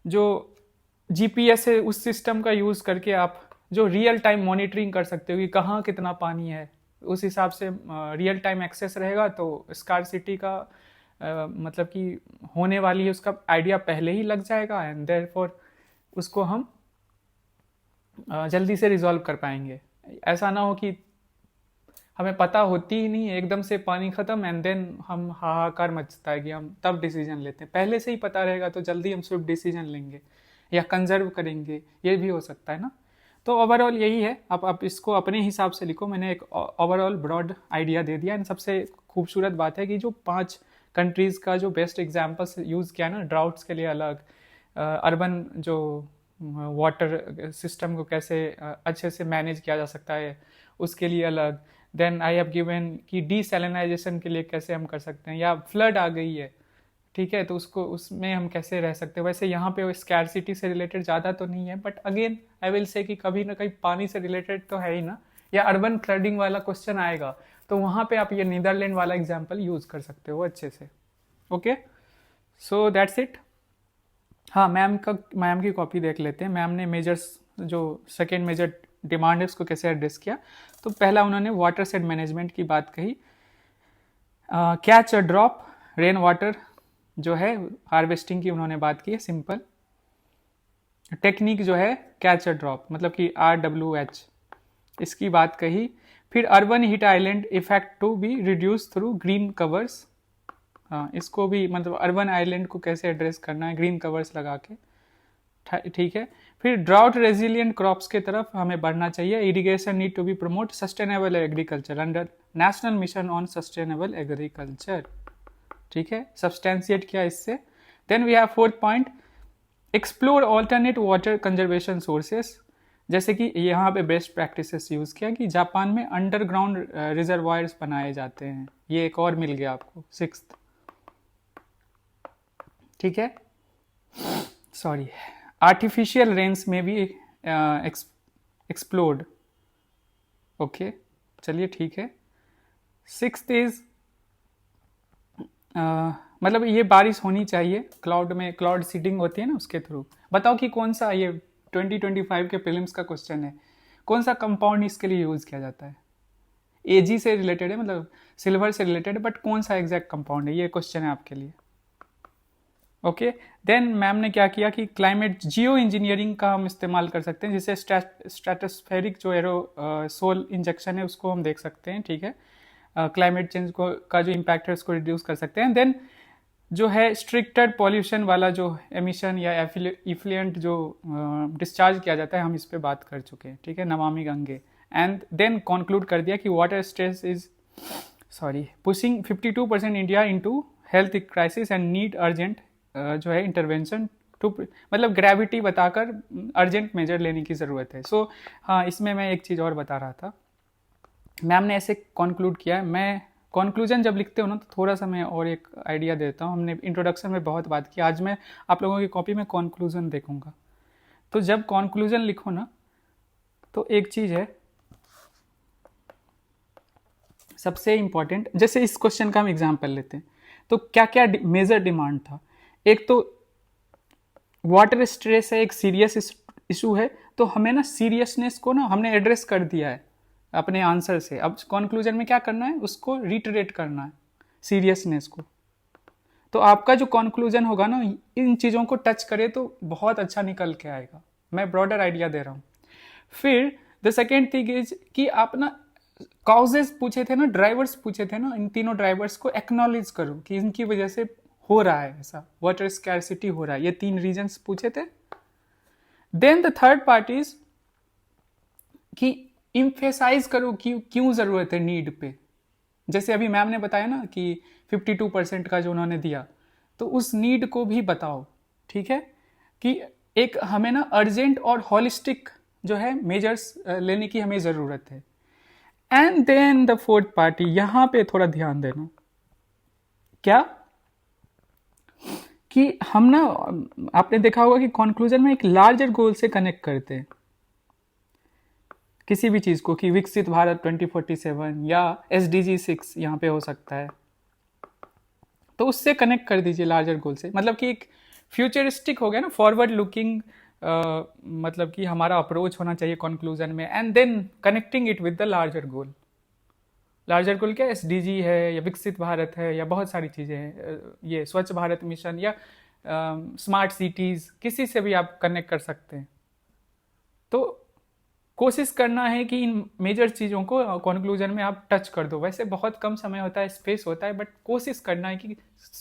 जो जीपीएस है उस सिस्टम का यूज़ करके आप जो रियल टाइम मॉनिटरिंग कर सकते हो कि कहाँ कितना पानी है, उस हिसाब से रियल टाइम एक्सेस रहेगा। तो स्कार्सिटी का मतलब कि होने वाली है उसका आइडिया पहले ही लग जाएगा, एंड देयरफॉर उसको हम जल्दी से रिजॉल्व कर पाएंगे। ऐसा ना हो कि हमें पता होती ही नहीं, एकदम से पानी खत्म एंड देन हम हाहाकार मचता है कि हम तब डिसीजन लेते हैं। पहले से ही पता रहेगा तो जल्दी हम स्विफ्ट डिसीजन लेंगे या कंजर्व करेंगे, ये भी हो सकता है ना। तो ओवरऑल यही है, आप इसको अपने हिसाब से लिखो। मैंने एक ओवरऑल ब्रॉड आइडिया दे दिया। एंड सबसे खूबसूरत बात है कि जो 5 कंट्रीज़ का जो बेस्ट एग्जाम्पल्स यूज़ किया ना, ड्राउट्स के लिए अलग, अर्बन जो वाटर सिस्टम को कैसे अच्छे से मैनेज किया जा सकता है उसके लिए अलग, देन आई हैव गिवन कि डीसैलिनाइजेशन के लिए कैसे हम कर सकते हैं, या फ्लड आ गई है, ठीक है, तो उसको उसमें हम कैसे रह सकते हैं। वैसे यहाँ पे स्कैरसिटी से रिलेटेड ज़्यादा तो नहीं है, but again I will say कि कभी ना कहीं पानी से रिलेटेड तो है ही ना, या अर्बन फ्लडिंग वाला क्वेश्चन आएगा तो वहाँ पे आप ये नीदरलैंड वाला एग्जाम्पल यूज़ कर सकते हो अच्छे से। Okay, so that's it. हाँ, मैम की कॉपी देख लेते हैं। मैम ने मेजर्स जो सेकेंड मेजर डिमांड है उसको कैसे एड्रेस किया। तो पहला उन्होंने वाटर सेड मैनेजमेंट की बात कही, catch a drop, rain water जो है हार्वेस्टिंग की उन्होंने बात की है, सिंपल टेक्निक जो है कैच अ ड्रॉप मतलब कि RWH, इसकी बात कही। फिर urban heat island effect to be reduce through green covers, हाँ इसको भी मतलब अर्बन आइलैंड को कैसे एड्रेस करना है ग्रीन कवर्स लगा के, ठीक है। फिर ड्राउट रेजिलियंट क्रॉप्स के तरफ हमें बढ़ना चाहिए। Irrigation need to be promote sustainable agriculture under national mission on sustainable agriculture, ठीक है, सब्सटेंशिएट किया इससे। Then we have 4th point, explore alternate water conservation sources, जैसे कि यहाँ पे बेस्ट प्रैक्टिसेस यूज़ किया कि जापान में अंडरग्राउंड रिजर्वायर्स बनाए जाते हैं, ये एक और मिल गया आपको 6th, ठीक है। सॉरी, आर्टिफिशियल रेन्स में भी एक्सप्लोर्ड, ओके चलिए ठीक है। 6th इज मतलब ये बारिश होनी चाहिए, क्लाउड में क्लाउड सीडिंग होती है ना उसके थ्रू। बताओ कि कौन सा, ये 2025 के प्रीलिम्स का क्वेश्चन है, कौन सा कंपाउंड इसके लिए यूज़ किया जाता है। एजी से रिलेटेड है, मतलब सिल्वर से रिलेटेड है, बट कौन सा एग्जैक्ट कंपाउंड है, ये क्वेश्चन है आपके लिए। ओके, देन मैम ने क्या किया कि क्लाइमेट जियो इंजीनियरिंग का हम इस्तेमाल कर सकते हैं, जिससे स्ट्रेटोस्फेरिक जो एरोसोल इंजेक्शन है उसको हम देख सकते हैं, ठीक है। क्लाइमेट चेंज को का जो इम्पैक्ट है उसको रिड्यूस कर सकते हैं। देन जो है स्ट्रिक्टेड पॉल्यूशन वाला जो एमिशन या इफ्लुएंट जो डिस्चार्ज किया जाता है, हम इस पे बात कर चुके हैं, ठीक है, Namami Gange. And then conclude कर दिया कि water stress is pushing 52% India into health crisis and need urgent जो है इंटरवेंशन टू, मतलब ग्रेविटी बताकर अर्जेंट मेजर लेने की ज़रूरत है। सो हाँ, इसमें मैं एक चीज़ और बता रहा था, मैम ने ऐसे कंक्लूड किया है। मैं कंक्लूजन जब लिखते हो ना तो थोड़ा सा मैं और एक आइडिया देता हूँ, हमने इंट्रोडक्शन में बहुत बात की, आज मैं आप लोगों की कॉपी में कंक्लूजन देखूंगा। तो जब कंक्लूजन लिखो ना तो एक चीज़ है सबसे इम्पॉर्टेंट, जैसे इस क्वेश्चन का हम एग्जाम्पल लेते हैं तो क्या क्या मेजर डिमांड था। एक तो वाटर स्ट्रेस है, एक सीरियस इशू है, तो हमें ना सीरियसनेस को ना हमने एड्रेस कर दिया है अपने आंसर से। अब कंक्लूजन में क्या करना है, उसको रिटरेट करना है सीरियसनेस को। तो आपका जो कंक्लूजन होगा ना इन चीज़ों को टच करे तो बहुत अच्छा निकल के आएगा। मैं ब्रॉडर आइडिया दे रहा हूँ। फिर द सेकेंड थिंग इज कि आप ना कॉजेज पूछे थे ना, ड्राइवर्स पूछे थे ना, इन तीनों ड्राइवर्स को एक्नॉलेज करो कि इनकी वजह से हो रहा है ऐसा, वाटर स्कैरसिटी हो रहा है, ये 3 रीजंस पूछे थे। Then the third part is कि इम्फेसाइज करो कि क्यों जरूरत है नीड पे। जैसे अभी मैम ने बताया ना कि 52% का जो उन्होंने दिया, तो उस नीड को भी बताओ, ठीक है, कि एक हमें ना अर्जेंट और हॉलिस्टिक जो है मेजर्स लेने की हमें ज़रूरत है। And then the fourth party, यहां पे थोड़ा ध्यान देना, क्या कि हम ना, आपने देखा होगा कि कंक्लूजन में एक लार्जर गोल से कनेक्ट करते हैं किसी भी चीज़ को, कि विकसित भारत 2047 या SDG 6 यहाँ पे हो सकता है, तो उससे कनेक्ट कर दीजिए लार्जर गोल से। मतलब कि एक फ्यूचरिस्टिक हो गया ना, फॉरवर्ड लुकिंग, मतलब कि हमारा अप्रोच होना चाहिए कंक्लूजन में, and then connecting it with the larger goal. Larger goal क्या, SDG है या विकसित भारत है या बहुत सारी चीज़ें हैं, ये स्वच्छ भारत मिशन या स्मार्ट सिटीज़, किसी से भी आप कनेक्ट कर सकते हैं। तो कोशिश करना है कि इन मेजर चीज़ों को कंक्लूजन में आप टच कर दो। वैसे बहुत कम समय होता है, स्पेस होता है, बट कोशिश करना है कि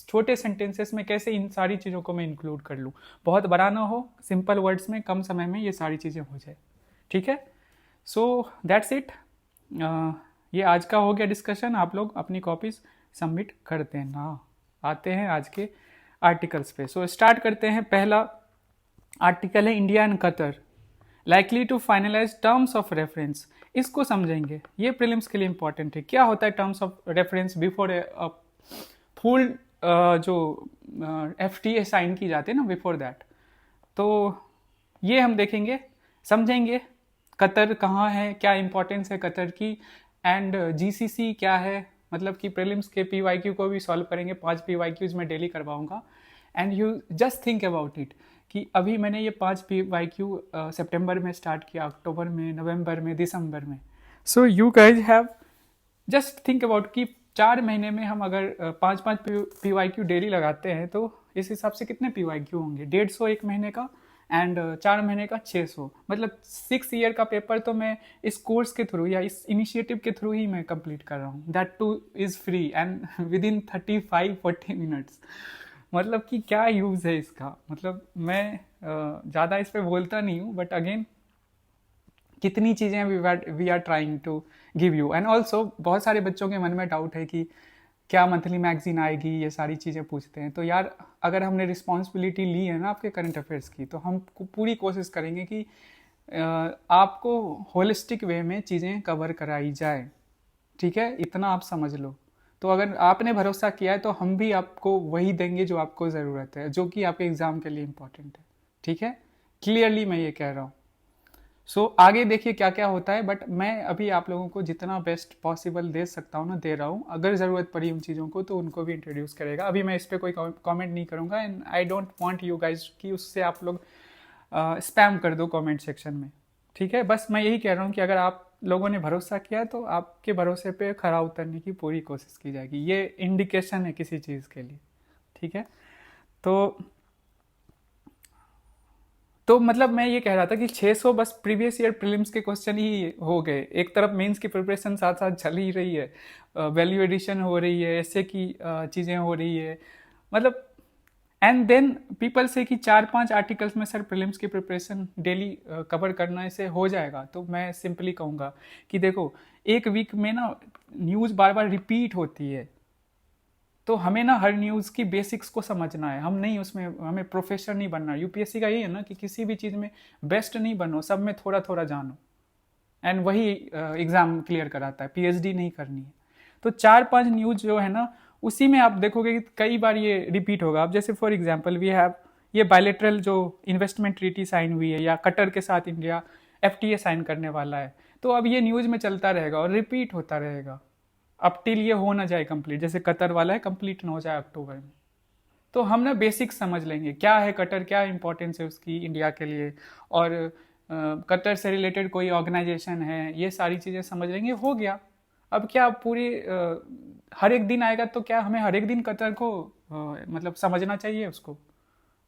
छोटे सेंटेंसेस में कैसे इन सारी चीज़ों को मैं इंक्लूड कर लूँ, बहुत बड़ा ना हो, सिंपल वर्ड्स में कम समय में ये सारी चीज़ें हो जाए, ठीक है। सो दैट्स इट, ये आज का हो गया डिस्कशन। आप लोग अपनी कॉपीज सबमिट कर देना। आते हैं आज के आर्टिकल्स पे। सो स्टार्ट करते हैं। पहला आर्टिकल है India and Qatar likely to finalize terms of reference. इसको समझेंगे, ये प्रीलिम्स के लिए इंपॉर्टेंट है। क्या होता है terms of reference before full जो FTA साइन की जाती है ना, बिफोर दैट, तो ये हम देखेंगे, समझेंगे कतर कहाँ है, क्या इंपॉर्टेंस है कतर की, एंड GCC क्या है, मतलब कि प्रीलिम्स के PYQ को भी सॉल्व करेंगे। 5 PYQs मैं डेली करवाऊंगा। And you just think about it कि अभी मैंने ये 5 PYQ सितंबर में स्टार्ट किया, अक्टूबर में, नवंबर में, दिसंबर में। So you guys have just think about कि 4 महीने में हम अगर 5-5 PYQ डेली लगाते हैं तो इस हिसाब से कितने PYQ होंगे, 150 एक महीने का, एंड 4 महीने का 600, मतलब 6 ईयर का पेपर तो मैं इस कोर्स के थ्रू या इस इनिशिएटिव के थ्रू ही मैं कंप्लीट कर रहा हूँ। That two is free and with in 35-40 minutes. मतलब कि क्या यूज़ है इसका, मतलब मैं ज़्यादा इस पर बोलता नहीं हूँ, बट अगेन कितनी चीज़ें we are trying to give you. And also बहुत सारे बच्चों के मन में डाउट है कि क्या मंथली मैगजीन आएगी, ये सारी चीज़ें पूछते हैं। तो यार अगर हमने रिस्पॉन्सिबिलिटी ली है ना आपके करंट अफेयर्स की, तो हम पूरी कोशिश करेंगे कि आपको होलिस्टिक वे में चीज़ें कवर कराई जाए, ठीक है, इतना आप समझ लो। तो अगर आपने भरोसा किया है तो हम भी आपको वही देंगे जो आपको ज़रूरत है, जो कि आपके एग्ज़ाम के लिए इम्पोर्टेंट है, ठीक है। क्लियरली मैं ये कह रहा हूँ। सो आगे देखिए क्या क्या होता है, बट मैं अभी आप लोगों को जितना बेस्ट पॉसिबल दे सकता हूँ ना दे रहा हूँ। अगर ज़रूरत पड़ी उन चीज़ों को तो उनको भी इंट्रोड्यूस करेगा। अभी मैं इस पर कोई कमेंट नहीं करूँगा, and I don't want you guys कि उससे आप लोग स्पैम कर दो कमेंट सेक्शन में, ठीक है। बस मैं यही कह रहा हूँ कि अगर आप लोगों ने भरोसा किया तो आपके भरोसे पे खरा उतरने की पूरी कोशिश की जाएगी। ये इंडिकेशन है किसी चीज़ के लिए, ठीक है। तो मतलब मैं ये कह रहा था कि 600 बस प्रीवियस ईयर प्रीलिम्स के क्वेश्चन ही हो गए। एक तरफ मेंस की प्रिपरेशन साथ साथ चल ही रही है, वैल्यू एडिशन हो रही है, ऐसे की चीज़ें हो रही है, मतलब एंड देन पीपल से कि 4-5 आर्टिकल्स में सर प्रीलिम्स की प्रिपरेशन डेली कवर करने से हो जाएगा, तो मैं सिंपली कहूँगा कि देखो एक वीक में ना न्यूज़ बार बार रिपीट होती है, तो हमें ना हर न्यूज़ की बेसिक्स को समझना है, हम नहीं उसमें हमें प्रोफेसर नहीं बनना। यूपीएससी का यही है ना कि किसी भी चीज़ में बेस्ट नहीं बनो, सब में थोड़ा थोड़ा जानो, एंड वही एग्ज़ाम क्लियर कराता है, पीएचडी नहीं करनी है। तो 4-5 न्यूज़ जो है ना उसी में आप देखोगे कि कई बार ये रिपीट होगा। अब जैसे फॉर एग्जांपल वी हैव ये बायलेटरल जो इन्वेस्टमेंट ट्रीटी साइन हुई है, या कतर के साथ इंडिया एफटीए साइन करने वाला है, तो अब ये न्यूज़ में चलता रहेगा और रिपीट होता रहेगा अब टिल ये हो ना जाए कंप्लीट। जैसे कतर वाला है कंप्लीट ना हो जाए अक्टूबर में, तो हम ना बेसिक समझ लेंगे क्या है कतर, क्या इंपॉर्टेंस है उसकी इंडिया के लिए, और कतर से रिलेटेड कोई ऑर्गेनाइजेशन है, ये सारी चीज़ें समझ लेंगे, हो गया। अब क्या पूरी हर एक दिन आएगा तो क्या हमें हर एक दिन कतर को मतलब समझना चाहिए, उसको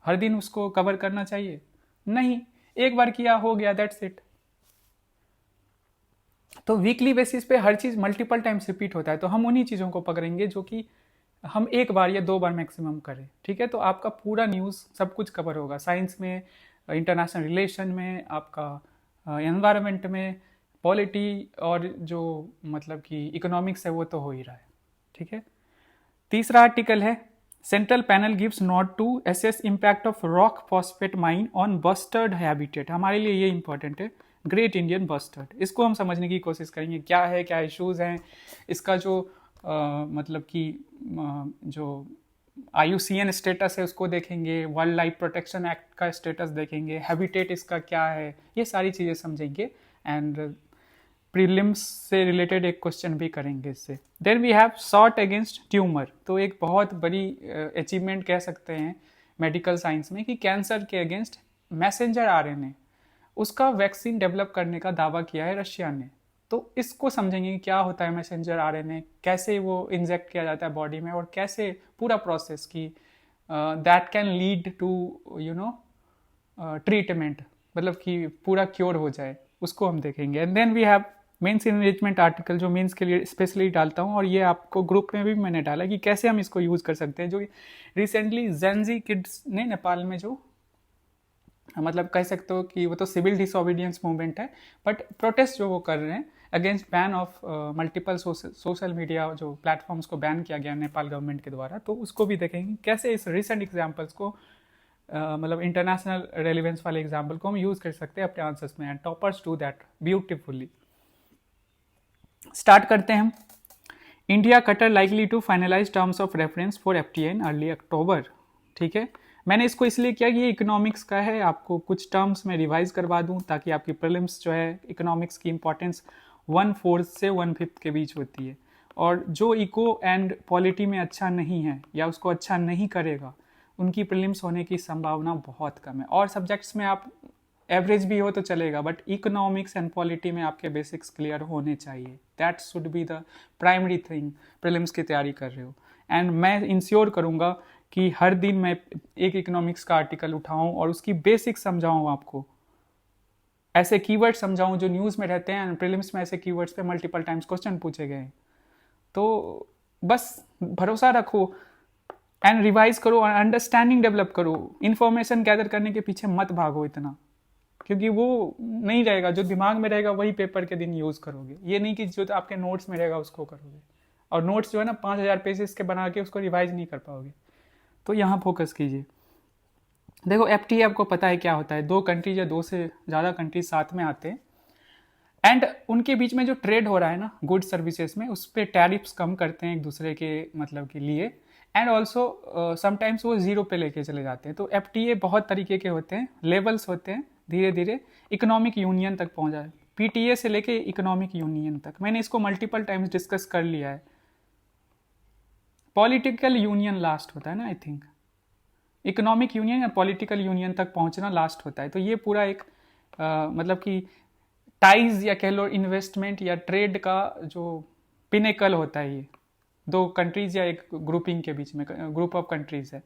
हर दिन उसको कवर करना चाहिए? नहीं, एक बार किया हो गया, दैट्स इट। तो वीकली बेसिस पे हर चीज़ मल्टीपल टाइम्स रिपीट होता है, तो हम उन्हीं चीज़ों को पकड़ेंगे जो कि हम एक बार या 2 बार मैक्सिमम करें, ठीक है? तो आपका पूरा न्यूज़ सब कुछ कवर होगा, साइंस में, इंटरनेशनल रिलेशन में, आपका एनवायरनमेंट में, पॉलिटी, और जो मतलब कि इकोनॉमिक्स है वो तो हो ही रहा है, ठीक है? तीसरा आर्टिकल है central panel gives nod to assess impact of rock phosphate mine on bustard habitat. हमारे लिए ये इंपॉर्टेंट है, ग्रेट इंडियन बस्टर्ड। इसको हम समझने की कोशिश करेंगे, क्या है, क्या इश्यूज हैं, इसका जो मतलब कि जो IUCN स्टेटस है उसको देखेंगे, वाइल्ड लाइफ प्रोटेक्शन एक्ट का स्टेटस देखेंगे, हैबिटेट इसका क्या है, ये सारी चीज़ें समझेंगे, एंड प्रीलिम्स से रिलेटेड एक क्वेश्चन भी करेंगे इससे। Then we have shot against tumour, तो एक बहुत बड़ी अचीवमेंट कह सकते हैं मेडिकल साइंस में कि कैंसर के अगेंस्ट मैसेंजर RNA उसका वैक्सीन डेवलप करने का दावा किया है रशिया ने। तो इसको समझेंगे कि क्या होता है मैसेंजर RNA, कैसे वो इंजेक्ट किया जाता है बॉडी में, और कैसे पूरा प्रोसेस की that can lead to you know treatment, मतलब कि पूरा क्योर हो जाए, उसको हम देखेंगे। And then we have mains enrichment article, जो मेंस के लिए स्पेशली डालता हूँ, और ये आपको ग्रुप में भी मैंने डाला कि कैसे हम इसको यूज़ कर सकते हैं। जो रिसेंटली जेनजी किड्स ने नेपाल में जो मतलब कह सकते हो कि वो तो सिविल डिसोबीडियंस मूवमेंट है, बट प्रोटेस्ट जो वो कर रहे हैं against ban of multiple social media जो प्लेटफॉर्म्स को बैन किया गया नेपाल गवर्नमेंट के द्वारा, तो उसको भी देखेंगे कैसे इस रिसेंट एग्जाम्पल्स को मतलब इंटरनेशनल रेलिवेंस वाले एग्जाम्पल को हम यूज़ कर सकते हैं अपने आंसर्स में, and toppers do that beautifully. Start करते हैं हम। India Qatar likely to finalize terms of reference for FTA in early October, ठीक है? मैंने इसको इसलिए किया कि ये इकोनॉमिक्स का है, आपको कुछ टर्म्स में रिवाइज करवा दूं ताकि आपकी प्रीलिम्स जो है इकोनॉमिक्स की इंपॉर्टेंस 1/4 से 1/5 के बीच होती है, और जो इको एंड पॉलिटी में अच्छा नहीं है या उसको अच्छा नहीं करेगा उनकी प्रीलिम्स होने की संभावना बहुत कम है। और सब्जेक्ट्स में आप एवरेज भी हो तो चलेगा, बट इकोनॉमिक्स एंड पॉलिटी में आपके बेसिक्स क्लियर होने चाहिए, that should be the primary thing prelims की तैयारी कर रहे हो। एंड मैं इंश्योर करूँगा कि हर दिन मैं एक इकोनॉमिक्स का आर्टिकल उठाऊं और उसकी बेसिक समझाऊं, आपको ऐसे कीवर्ड समझाऊं जो न्यूज़ में रहते हैं, प्रीलिम्स में ऐसे कीवर्ड्स पे मल्टीपल टाइम्स क्वेश्चन पूछे गए। तो बस भरोसा रखो एंड रिवाइज करो और अंडरस्टैंडिंग डेवलप करो। इन्फॉर्मेशन गैदर करने के पीछे मत भागो इतना, क्योंकि वो नहीं रहेगा, जो दिमाग में रहेगा वही पेपर के दिन यूज़ करोगे। ये नहीं कि जो आपके नोट्स में रहेगा उसको करोगे, और नोट्स जो है ना 5000 पेजेस के बना के उसको रिवाइज नहीं कर पाओगे। तो यहाँ फोकस कीजिए। देखो FTA आपको पता है क्या होता है, 2 कंट्रीज या 2 से ज़्यादा कंट्रीज साथ में आते हैं, एंड उनके बीच में जो ट्रेड हो रहा है ना गुड सर्विसेज में, उस पर टैरिफ्स कम करते हैं एक दूसरे के मतलब के लिए, एंड ऑल्सो समटाइम्स वो 0 पे लेके चले जाते हैं। तो FTA बहुत तरीके के होते हैं, लेवल्स होते हैं, धीरे धीरे इकोनॉमिक यूनियन तक पहुँचा है, PTA से लेके इकोनॉमिक यूनियन तक। मैंने इसको मल्टीपल टाइम्स डिस्कस कर लिया है। पॉलिटिकल यूनियन लास्ट होता है ना, आई थिंक इकोनॉमिक यूनियन या पॉलिटिकल यूनियन तक पहुंचना लास्ट होता है। तो ये पूरा एक मतलब कि टाइज या कह लो इन्वेस्टमेंट या ट्रेड का जो पिनेकल होता है, ये 2 कंट्रीज या एक ग्रुपिंग के बीच में, ग्रुप ऑफ कंट्रीज है।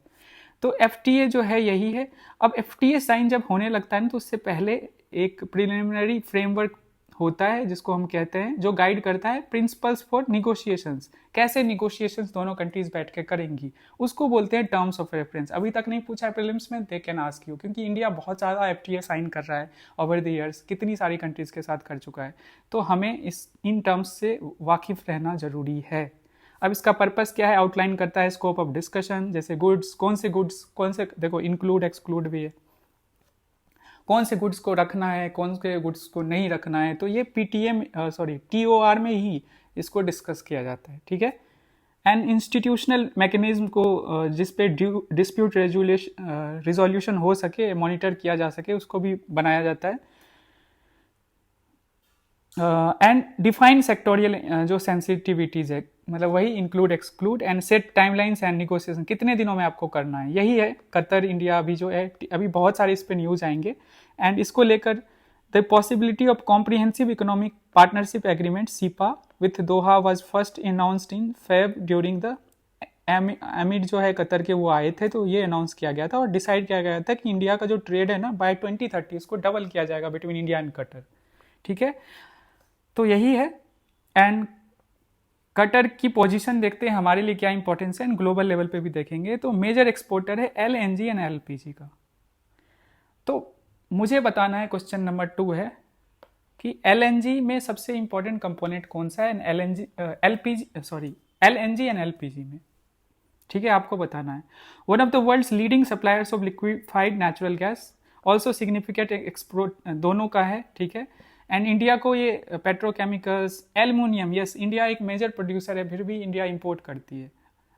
तो FTA जो है यही है। अब FTA साइन जब होने लगता है ना, तो उससे पहले एक प्रिलिमिनरी फ्रेमवर्क होता है जिसको हम कहते हैं, जो गाइड करता है प्रिंसिपल्स फॉर निगोशिएशंस, कैसे निगोशिएशंस दोनों कंट्रीज बैठ के करेंगी, उसको बोलते हैं टर्म्स ऑफ रेफरेंस। अभी तक नहीं पूछा है प्रीलिम्स में, दे कैन आस्क यू, क्योंकि इंडिया बहुत ज़्यादा एफटीए साइन कर रहा है ओवर द ईयर्स, कितनी सारी कंट्रीज के साथ कर चुका है, तो हमें इन टर्म्स से वाकिफ रहना जरूरी है। अब इसका पर्पस क्या है, आउटलाइन करता है स्कोप ऑफ डिस्कशन, जैसे गुड्स, कौन से देखो इंक्लूड एक्सक्लूड भी है, कौन से गुड्स को रखना है, कौन से गुड्स को नहीं रखना है, तो ये TOR में ही इसको डिस्कस किया जाता है, ठीक है। एंड इंस्टीट्यूशनल मैकेनिज्म को जिस पे डिस्प्यूट रिजोल्यूशन हो सके, मॉनिटर किया जा सके, उसको भी बनाया जाता है। एंड डिफाइन सेक्टोरियल जो सेंसिटिविटीज है, मतलब वही include exclude, and set timelines and negotiation, कितने दिनों में आपको करना है, यही है कतर इंडिया अभी जो है, अभी बहुत सारे इस पे न्यूज आएंगे। एंड इसको लेकर the possibility of comprehensive economic partnership agreement cepa with Doha was first announced in Feb during the एमिड जो है कतर के वो आए थे, तो ये अनाउंस किया गया था और डिसाइड किया गया था कि इंडिया का जो ट्रेड है ना बाय 2030 इसको डबल किया जाएगा बिटवीन इंडिया एंड कतर, ठीक है। तो यही है। एंड कटर की पोजीशन देखते हैं हमारे लिए क्या इंपॉर्टेंस है, एंड ग्लोबल लेवल पे भी देखेंगे। तो मेजर एक्सपोर्टर है LNG एंड LPG का। तो मुझे बताना है, क्वेश्चन नंबर 2 है कि LNG में सबसे इंपॉर्टेंट कंपोनेंट कौन सा है, LNG एंड LPG में, ठीक है, आपको बताना है। One of the world's leading suppliers of liquefied natural gas, also significant export दोनों का है, ठीक है। एंड इंडिया को ये पेट्रोकेमिकल्स, एल्युमिनियम, यस इंडिया एक मेजर प्रोड्यूसर है, फिर भी इंडिया इंपोर्ट करती है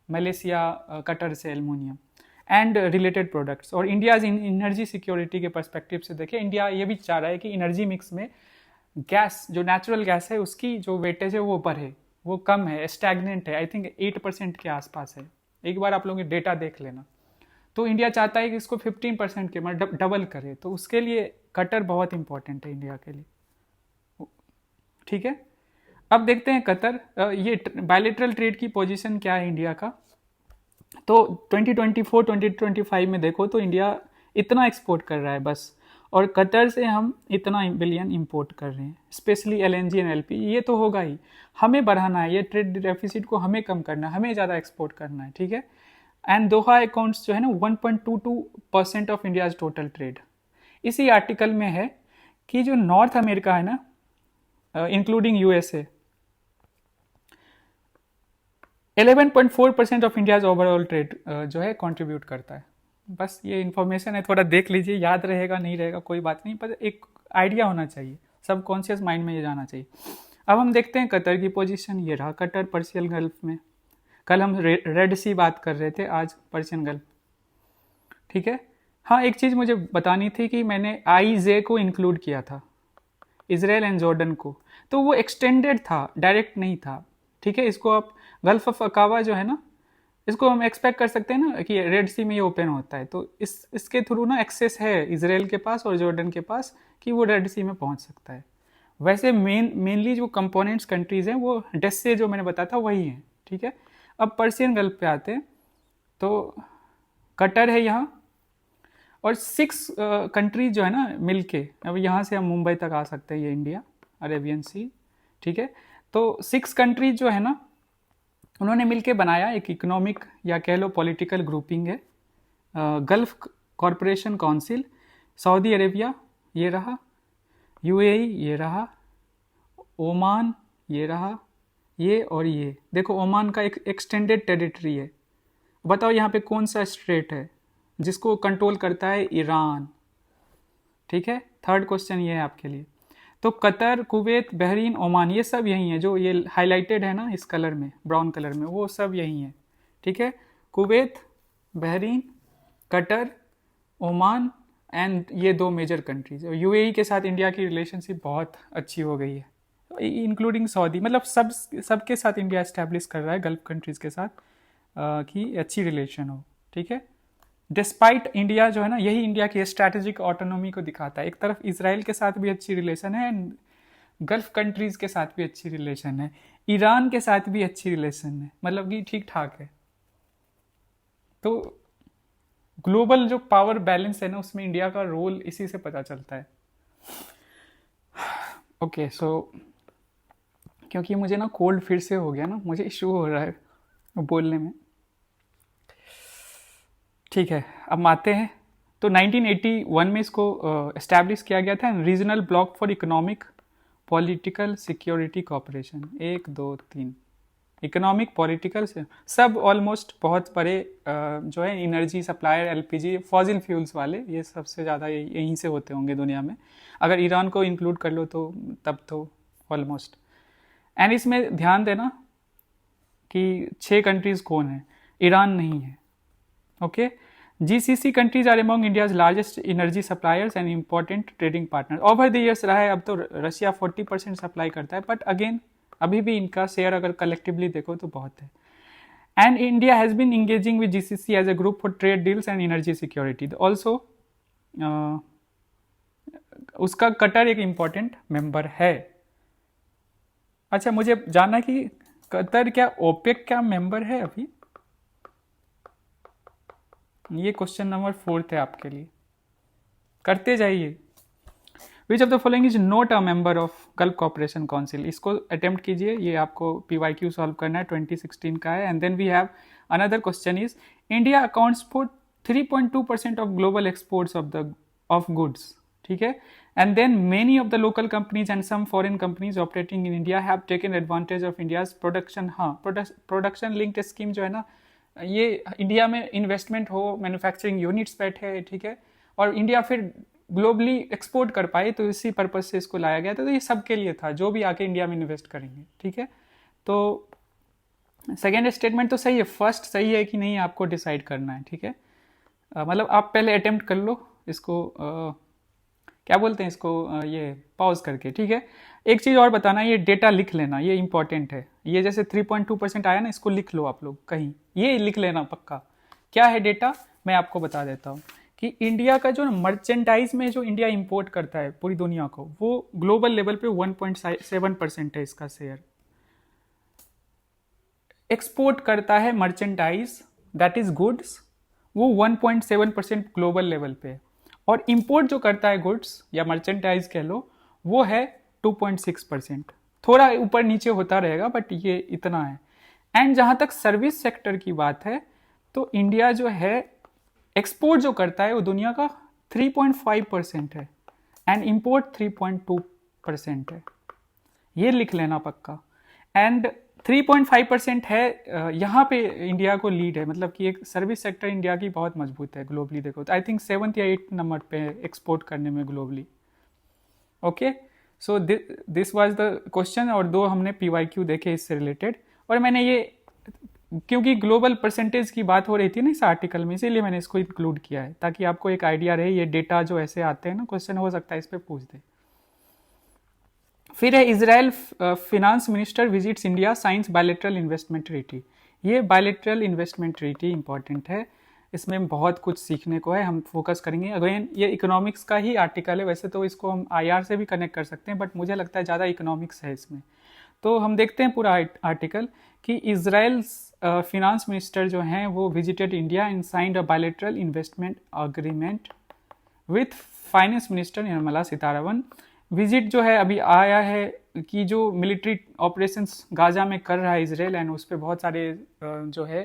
मलेशिया, कटर से एल्युमिनियम एंड रिलेटेड प्रोडक्ट्स। और इंडिया एनर्जी सिक्योरिटी के पर्सपेक्टिव से देखें, इंडिया ये भी चाह रहा है कि एनर्जी मिक्स में गैस, जो नेचुरल गैस है उसकी जो वेटेज है वो बढ़े, वो कम है, स्टैग्नेंट है, आई थिंक 8% के आसपास है, एक बार आप लोगों के डेटा देख लेना। तो इंडिया चाहता है कि इसको 15% के मतलब डबल करे, तो उसके लिए कटर बहुत इंपॉर्टेंट है इंडिया के लिए, ठीक है। अब देखते हैं कतर, ये बायलेटरल ट्रेड की पोजीशन क्या है इंडिया का। तो 2024-2025 में देखो तो इंडिया इतना एक्सपोर्ट कर रहा है बस, और कतर से हम इतना बिलियन इंपोर्ट कर रहे हैं, स्पेशली LNG एंड LPG, ये तो होगा ही, हमें बढ़ाना है, ये ट्रेड डेफिसिट को हमें कम करना है, हमें ज़्यादा एक्सपोर्ट करना है, ठीक है। एंड दोहा अकाउंट्स जो है ना 1.22% ऑफ इंडियाज टोटल ट्रेड। इसी आर्टिकल में है कि जो नॉर्थ अमेरिका है ना, including USA, 11.4% of India's overall trade जो है कंट्रीब्यूट करता है। बस ये इन्फॉर्मेशन है, थोड़ा देख लीजिए, याद रहेगा नहीं रहेगा कोई बात नहीं, पर एक आइडिया होना चाहिए, सब कॉन्शियस माइंड में ये जाना चाहिए। अब हम देखते हैं कतर की पोजीशन, ये रहा कतर पर्शियन गल्फ में, कल हम रेड सी बात कर रहे थे, आज पर्शियन गल्फ, ठीक है। हाँ, एक चीज़ मुझे बतानी थी कि मैंने IJ को इंक्लूड किया था, इसराइल एंड जॉर्डन को, तो वो एक्सटेंडेड था, डायरेक्ट नहीं था, ठीक है। इसको आप गल्फ ऑफ अकावा जो है ना, इसको हम एक्सपेक्ट कर सकते हैं ना कि रेड सी में ये ओपन होता है, तो इसके थ्रू ना एक्सेस है इसराइल के पास और जॉर्डन के पास कि वो रेड सी में पहुंच सकता है। वैसे मेनली जो कंपोनेंट्स कंट्रीज हैं वो डेस से जो मैंने बताया था वही हैं, ठीक है। अब पर्शियन गल्फ पे आते हैं, तो कटर है यहाँ, और 6 कंट्रीज जो है ना मिलके, अब यहाँ से हम मुंबई तक आ सकते हैं, ये इंडिया, अरेबियन सी, ठीक है। तो 6 कंट्रीज जो है ना, उन्होंने मिलके बनाया एक इकोनॉमिक या कह लो पॉलिटिकल ग्रुपिंग है, gulf corporation council. Saudi Arabia ये रहा, UAE ये रहा, ओमान ये रहा, ये और ये देखो, ओमान का एक एक्सटेंडेड टेरिटरी है। बताओ यहाँ पे कौन सा स्ट्रेट है जिसको कंट्रोल करता है, ईरान, ठीक है। थर्ड क्वेश्चन ये है आपके लिए। तो कतर, कुवैत, बहरीन, ओमान, ये सब यही है, जो ये हाईलाइटेड है ना इस कलर में, ब्राउन कलर में, वो सब यही है, ठीक है। Kuwait, Bahrain, cutter, Oman and ये 2 मेजर कंट्रीज। और UAE के साथ इंडिया की रिलेशनशिप बहुत अच्छी हो गई है, इंक्लूडिंग सऊदी, मतलब सबके साथ इंडिया इस्टेब्लिश कर रहा है गल्फ कंट्रीज के साथ कि अच्छी रिलेशन हो, ठीक है। डिस्पाइट इंडिया जो है ना, यही इंडिया की स्ट्रैटेजिक ऑटोनॉमी को दिखाता है, एक तरफ इसराइल के साथ भी अच्छी रिलेशन है, गल्फ कंट्रीज के साथ भी अच्छी रिलेशन है, ईरान के साथ भी अच्छी रिलेशन है, मतलब कि ठीक ठाक है। तो ग्लोबल जो पावर बैलेंस है ना, उसमें इंडिया का रोल इसी से पता चलता है। ओके सो क्योंकि मुझे ना कोल्ड फिर से हो गया ना, मुझे इशू हो रहा है बोलने में। ठीक है, अब आते हैं। तो 1981 में इसको एस्टैब्लिश किया गया था, regional block for economic political security corporation. 1 2 3 economic political से सब ऑलमोस्ट बहुत बड़े जो है energy supplier, LPG, fossil fuels वाले, ये सबसे ज़्यादा यहीं से होते होंगे दुनिया में। अगर ईरान को इंक्लूड कर लो तो तब तो ऑलमोस्ट। एंड इसमें ध्यान देना कि 6 कंट्रीज कौन है, ईरान नहीं है। Okay, GCC countries are among India's largest energy suppliers and important trading partner. Over the years रहा है, अब तो रशिया 40% सप्लाई करता है, बट अगेन अभी भी इनका शेयर अगर कलेक्टिवली देखो तो बहुत है। And India has been engaging with GCC as a group for trade deals and energy security also. उसका कतर एक इंपॉर्टेंट मेंबर है। अच्छा, मुझे जानना कि कतर क्या ओपेक का मेंबर है अभी? ये क्वेश्चन नंबर 4 है आपके लिए, करते जाइए। Which of the following is not a member of Gulf Cooperation Council? इसको अटेम्प्ट कीजिए, ये आपको PYQ सॉल्व करना है, 2016 का है। And then we have another question is India accounts for 3.2% of global exports of goods. ठीक है, and then many of the local companies and some foreign companies operating in India have taken advantage of India's production. हाँ, production linked scheme जो है ना, ये India में investment हो, manufacturing units बैठे, ठीक है, और इंडिया फिर ग्लोबली एक्सपोर्ट कर पाए, तो इसी पर्पज से इसको लाया गया था। तो ये सबके लिए था जो भी आके इंडिया में इन्वेस्ट करेंगे। ठीक है, तो सेकेंड स्टेटमेंट तो सही है, फर्स्ट सही है कि नहीं आपको डिसाइड करना है। ठीक है, मतलब आप पहले अटेम्प्ट कर लो इसको, क्या बोलते हैं इसको, ये पॉज करके। ठीक है, एक चीज़ और बताना, ये डेटा लिख लेना, ये इंपॉर्टेंट है। ये जैसे 3.2% आया ना, इसको लिख लो आप लोग कहीं, ये लिख लेना पक्का। क्या है डेटा, मैं आपको बता देता हूँ कि इंडिया का जो मर्चेंडाइज में जो इंडिया इंपोर्ट करता है पूरी दुनिया को, वो ग्लोबल लेवल पे 1.7% है इसका शेयर। एक्सपोर्ट करता है मर्चेंडाइज, दैट इज गुड्स, वो 1.7% ग्लोबल लेवल पे है। और इंपोर्ट जो करता है गुड्स या मर्चेंडाइज कह लो, वो है 2.6%। थोड़ा ऊपर नीचे होता रहेगा, बट ये इतना है। एंड जहां तक सर्विस सेक्टर की बात है, तो इंडिया जो है एक्सपोर्ट जो करता है वो दुनिया का 3.5% है, एंड इंपोर्ट 3.2% है। ये लिख लेना पक्का। एंड 3.5% है, यहाँ पे इंडिया को लीड है, मतलब कि एक सर्विस सेक्टर इंडिया की बहुत मजबूत है ग्लोबली देखो तो। आई थिंक 7th या 8th नंबर पे है एक्सपोर्ट करने में globally. Okay, so this was the question, और 2 हमने PYQ देखे इससे रिलेटेड। और मैंने ये, क्योंकि ग्लोबल परसेंटेज की बात हो रही थी ना इस आर्टिकल में, इसीलिए मैंने इसको इंक्लूड किया है, ताकि आपको एक आइडिया रहे। ये डेटा जो ऐसे आते हैं ना, क्वेश्चन हो सकता है इस पर पूछ दे। फिर है Israel finance minister visits India, science bilateral investment treaty. ये बायलैटरल इन्वेस्टमेंट ट्रीटी इंपॉर्टेंट है, इसमें बहुत कुछ सीखने को है, हम फोकस करेंगे। अगेन ये इकोनॉमिक्स का ही आर्टिकल है, वैसे तो इसको हम IR से भी कनेक्ट कर सकते हैं, बट मुझे लगता है ज़्यादा इकोनॉमिक्स है इसमें। तो हम देखते हैं पूरा आर्टिकल कि इजराइल फिनांस मिनिस्टर जो हैं वो visited India and signed a bilateral investment agreement with finance minister Nirmala Sitharaman. Visit जो है अभी आया है कि जो मिलिट्री ऑपरेशंस गाजा में कर रहा है इसराइल, एंड उस पर बहुत सारे जो है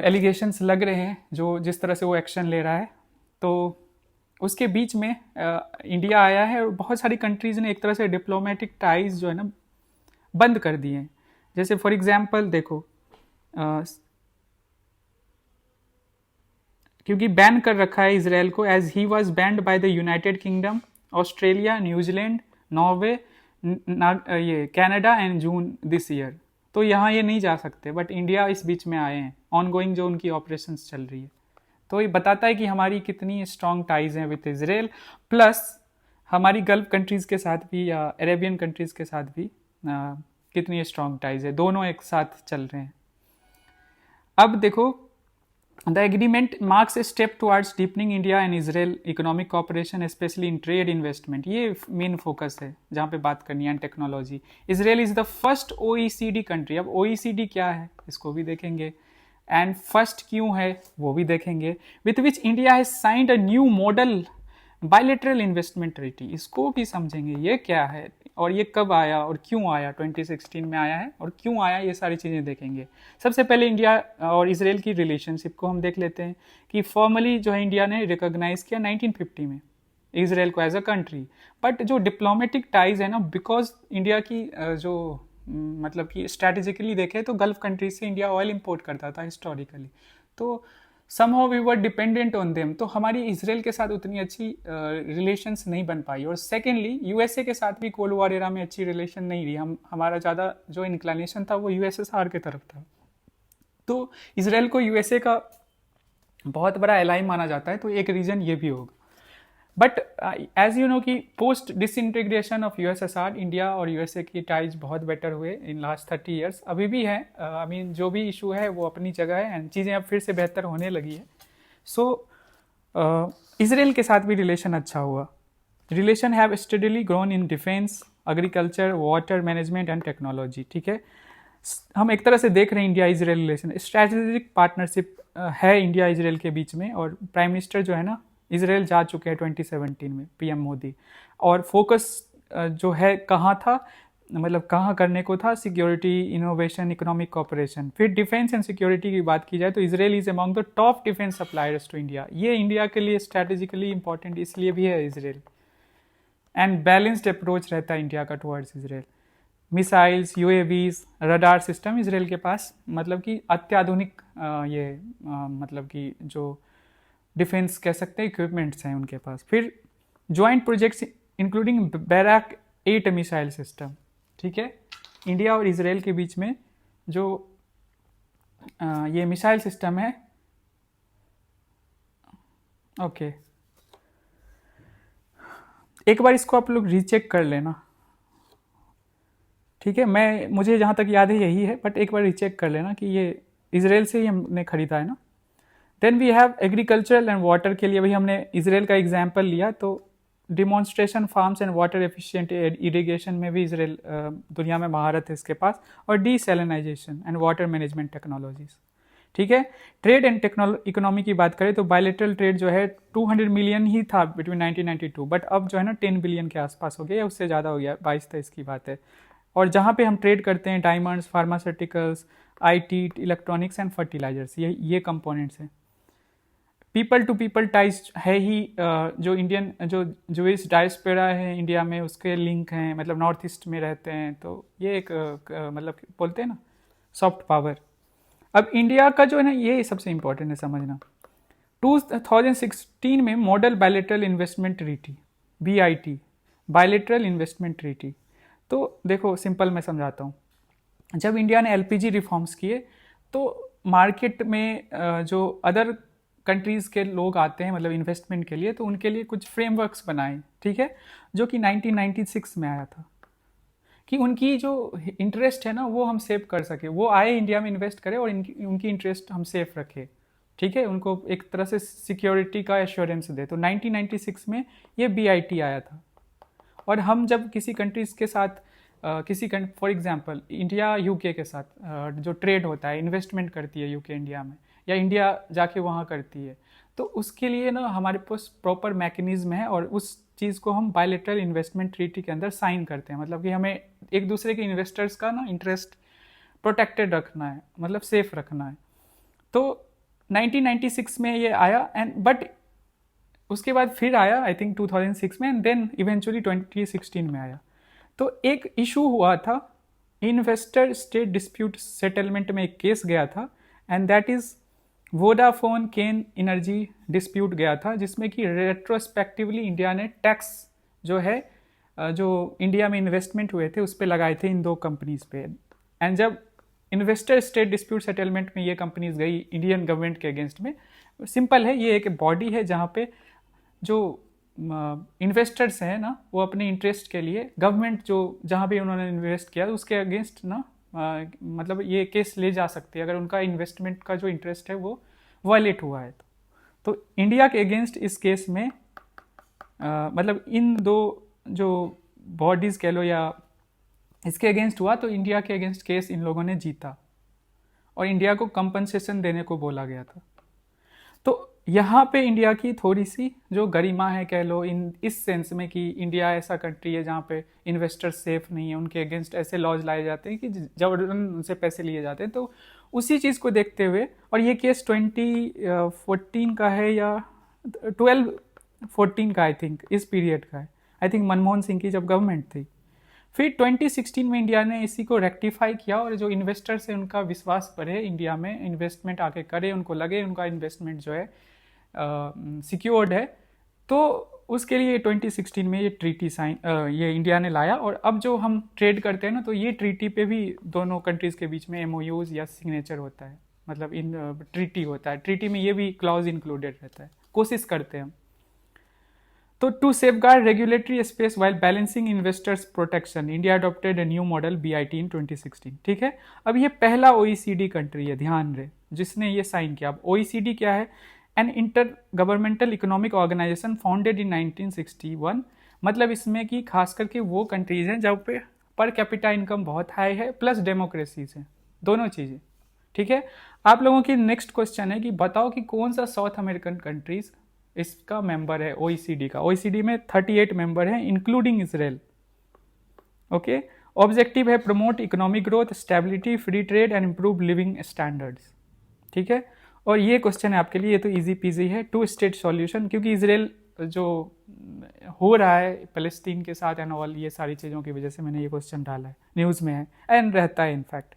एलिगेशंस लग रहे हैं, जो जिस तरह से वो एक्शन ले रहा है, तो उसके बीच में इंडिया आया है। और बहुत सारी कंट्रीज़ ने एक तरह से डिप्लोमेटिक टाइज जो है ना बंद कर दिए हैं। जैसे फॉर एग्जांपल देखो, क्योंकि बैन कर रखा है इसराइल को, as he was banned by the United Kingdom, Australia, New Zealand, Norway, ये Canada and June this year. तो यहाँ ये नहीं जा सकते, बट इंडिया इस बीच में आए हैं, ऑनगोइंग जो उनकी ऑपरेशंस चल रही है। तो ये बताता है कि हमारी कितनी स्ट्रॉन्ग टाइज हैं विद इसराइल, प्लस हमारी गल्फ कंट्रीज़ के साथ भी या अरेबियन कंट्रीज़ के साथ भी कितनी स्ट्रॉन्ग टाइज है, दोनों एक साथ चल रहे हैं। अब देखो, the agreement marks a step towards deepening India and Israel economic cooperation, specially in trade investment. ये मेन फोकस है जहाँ पे बात करनी है, and technology. Israel is the first OECD country. अब OECD क्या है इसको भी देखेंगे, एंड फर्स्ट क्यों है वो भी देखेंगे। With which India has signed a new model bilateral investment treaty, इसको भी समझेंगे ये क्या है और ये कब आया और क्यों आया, 2016 में आया है और क्यों आया, ये सारी चीज़ें देखेंगे। सबसे पहले इंडिया और इसराइल की रिलेशनशिप को हम देख लेते हैं कि फॉर्मली जो है इंडिया ने रिकॉग्नाइज किया 1950 में इसराइल को एज अ कंट्री, बट जो डिप्लोमेटिक टाइज है ना, बिकॉज इंडिया की मतलब कि स्ट्रैटेजिकली देखें तो गल्फ कंट्रीज से इंडिया ऑयल इंपोर्ट करता था हिस्टोरिकली, तो somehow we were dependent on them, तो हमारी इसराइल के साथ उतनी अच्छी रिलेशंस नहीं बन पाई। और सेकेंडली यूएसए के साथ भी कोल्ड वॉर एरा में अच्छी रिलेशन नहीं रही, हमारा ज़्यादा जो इंक्लिनेशन था वो यूएसएसआर के तरफ था, तो इसराइल को यूएसए का बहुत बड़ा एलाई माना जाता है, तो एक रीज़न ये भी होगा। बट एज यू नो कि post disintegration of USSR India और यूएसए की टाइज बहुत बेटर हुए इन लास्ट 30 ईयर्स, अभी भी है, आई मीन जो भी इशू है वो अपनी जगह है एंड चीज़ें अब फिर से बेहतर होने लगी है। सो इसराइल के साथ भी रिलेशन अच्छा हुआ। Relation have steadily grown in defence, agriculture, water management and technology. ठीक है, हम एक तरह से देख रहे हैं India Israel relation strategic partnership है इंडिया इसराइल के बीच में, और प्राइम मिनिस्टर जो है ना इसराइल जा चुके हैं 2017 में, पीएम मोदी, और फोकस जो है कहाँ था, मतलब कहाँ करने को था, सिक्योरिटी, इनोवेशन, इकोनॉमिक कोऑपरेशन। फिर डिफेंस एंड सिक्योरिटी की बात की जाए तो Israel is among the top defence suppliers to India, ये इंडिया के लिए स्ट्रैटेजिकली इंपॉर्टेंट इसलिए भी है इसराइल, एंड बैलेंस्ड अप्रोच रहता है इंडिया का towards Israel. Missiles, UAVs, radar system Israel के पास, मतलब कि अत्याधुनिक मतलब कि जो डिफेंस कह सकते हैं इक्विपमेंट्स हैं उनके पास। फिर joint projects including बैराक 8 missile system. ठीक है, इंडिया और इसराइल के बीच में जो ये मिसाइल सिस्टम है, ओके एक बार इसको आप लोग रीचेक कर लेना। ठीक है, मुझे जहाँ तक याद है यही है, बट एक बार रीचेक कर लेना कि ये इसराइल से ही हमने खरीदा है ना। Then we have agricultural and water के लिए भी हमने इसराइल का एग्जाम्पल लिया, तो demonstration farms and water efficient irrigation में भी इसराइल दुनिया में महारत है इसके पास, और desalinisation and water management technologies. ठीक है, ट्रेड एंड इकोनॉमी की बात करें तो बायलेटरल ट्रेड जो है 200 मिलियन ही था बिटवीन 1992, बट अब जो है ना 10 बिलियन के आसपास हो गया या उससे ज़्यादा हो गया, 22-23 की बात है। और जहाँ पे हम ट्रेड करते हैं diamonds, pharmaceuticals, IT, electronics and fertilizers, ये कंपोनेंट्स हैं। पीपल टू पीपल टाइज है ही, जो इंडियन जो इस डायस्पोरा है इंडिया में उसके लिंक हैं, मतलब नॉर्थ ईस्ट में रहते हैं, तो ये एक मतलब बोलते हैं ना सॉफ्ट पावर। अब इंडिया का जो है ना ये सबसे इंपॉर्टेंट है समझना, 2016 में model bilateral investment treaty, BIT, bilateral investment treaty. तो देखो सिंपल मैं समझाता हूँ, जब इंडिया ने LPG रिफॉर्म्स किए तो मार्केट में जो अदर कंट्रीज़ के लोग आते हैं मतलब इन्वेस्टमेंट के लिए, तो उनके लिए कुछ फ्रेमवर्क्स बनाए। ठीक है, जो कि 1996 में आया था, कि उनकी जो इंटरेस्ट है ना वो हम सेव कर सके, वो आए इंडिया में इन्वेस्ट करें और उनकी इंटरेस्ट हम सेफ रखें। ठीक है, उनको एक तरह से सिक्योरिटी का एश्योरेंस दे, तो 1996 में ये BIT आया था। और हम जब किसी कंट्रीज़ के साथ फॉर एग्जांपल इंडिया UK के साथ जो ट्रेड होता है, इन्वेस्टमेंट करती है UK इंडिया में, या इंडिया जाके वहाँ करती है, तो उसके लिए ना हमारे पास प्रॉपर मैकेनिज्म है, और उस चीज़ को हम बायलेटरल इन्वेस्टमेंट ट्रीटी के अंदर साइन करते हैं। मतलब कि हमें एक दूसरे के इन्वेस्टर्स का ना इंटरेस्ट प्रोटेक्टेड रखना है, मतलब सेफ रखना है। तो 1996 में ये आया, एंड बट उसके बाद फिर आया आई थिंक 2006 में, एंड देन इवेंचुअली 2016 में आया। तो एक इशू हुआ था, इन्वेस्टर स्टेट डिस्प्यूट सेटलमेंट में एक केस गया था, and that is Vodafone Cairn energy dispute गया था, जिसमें कि रेट्रोस्पेक्टिवली इंडिया ने टैक्स जो है जो इंडिया में इन्वेस्टमेंट हुए थे उस पर लगाए थे इन दो कंपनीज पे। एंड जब इन्वेस्टर स्टेट डिस्प्यूट सेटलमेंट में ये कंपनीज गई इंडियन गवर्नमेंट के अगेंस्ट में, सिंपल है, ये एक बॉडी है जहाँ पे जो इन्वेस्टर्स हैं ना वो अपने इंटरेस्ट के लिए गवर्नमेंट जो जहाँ भी उन्होंने इन्वेस्ट किया उसके अगेंस्ट ना मतलब ये केस ले जा सकती है अगर उनका इन्वेस्टमेंट का जो इंटरेस्ट है वो वायलेट हुआ है। तो इंडिया के अगेंस्ट इस केस में मतलब इन दो जो बॉडीज़ कह लो या इसके अगेंस्ट हुआ, तो इंडिया के अगेंस्ट केस इन लोगों ने जीता और इंडिया को कंपनसेशन देने को बोला गया था। तो यहाँ पे इंडिया की थोड़ी सी जो गरिमा है कह लो, इन इस सेंस में कि इंडिया ऐसा कंट्री है जहाँ पे इन्वेस्टर सेफ नहीं है, उनके अगेंस्ट ऐसे लॉज लाए जाते हैं कि जबरन उनसे पैसे लिए जाते हैं। तो उसी चीज़ को देखते हुए, और ये केस 2014 का है या 12-14 का, आई थिंक इस पीरियड का है, आई थिंक मनमोहन सिंह की जब गवर्नमेंट थी। फिर 2016 में इंडिया ने इसी को रेक्टिफाई किया और जो इन्वेस्टर्स है उनका विश्वास बढ़े, इंडिया में इन्वेस्टमेंट आके करे, उनको लगे उनका इन्वेस्टमेंट जो है सिक्योर्ड है, तो उसके लिए 2016 में ये ट्रीटी साइन ये इंडिया ने लाया। और अब जो हम ट्रेड करते हैं ना, तो ये ट्रीटी पे भी दोनों कंट्रीज़ के बीच में एमओयूज या सिग्नेचर होता है, मतलब इन ट्रीटी होता है, ट्रीटी में ये भी क्लॉज इंक्लूडेड रहता है, कोशिश करते हैं हम। तो to safeguard regulatory space while balancing investors protection, India adopted a new model BIT in 2016। ठीक है, अब ये पहला OECD कंट्री है, ध्यान रहे, जिसने ये साइन किया। अब OECD क्या है? An intergovernmental economic organisation founded in 1961। मतलब इसमें कि खास करके वो कंट्रीज हैं जब पे पर कैपिटा इनकम बहुत हाई है, प्लस डेमोक्रेसीज है, दोनों चीज़ें। ठीक है, आप लोगों की नेक्स्ट क्वेश्चन है कि बताओ कि कौन सा साउथ अमेरिकन कंट्रीज इसका मेंबर है OECD का। OECD में 38 मेंबर हैं इंक्लूडिंग इसराइल। ओके, ऑब्जेक्टिव है promote economic growth, stability, free trade and improve living standards. ठीक है, और ये क्वेश्चन है आपके लिए, ये तो इजी पीजी है, 2 स्टेट सॉल्यूशन, क्योंकि इसराइल जो हो रहा है फलस्तीन के साथ एंड ऑल, ये सारी चीज़ों की वजह से मैंने ये क्वेश्चन डाला है, न्यूज़ में है एंड रहता है in fact.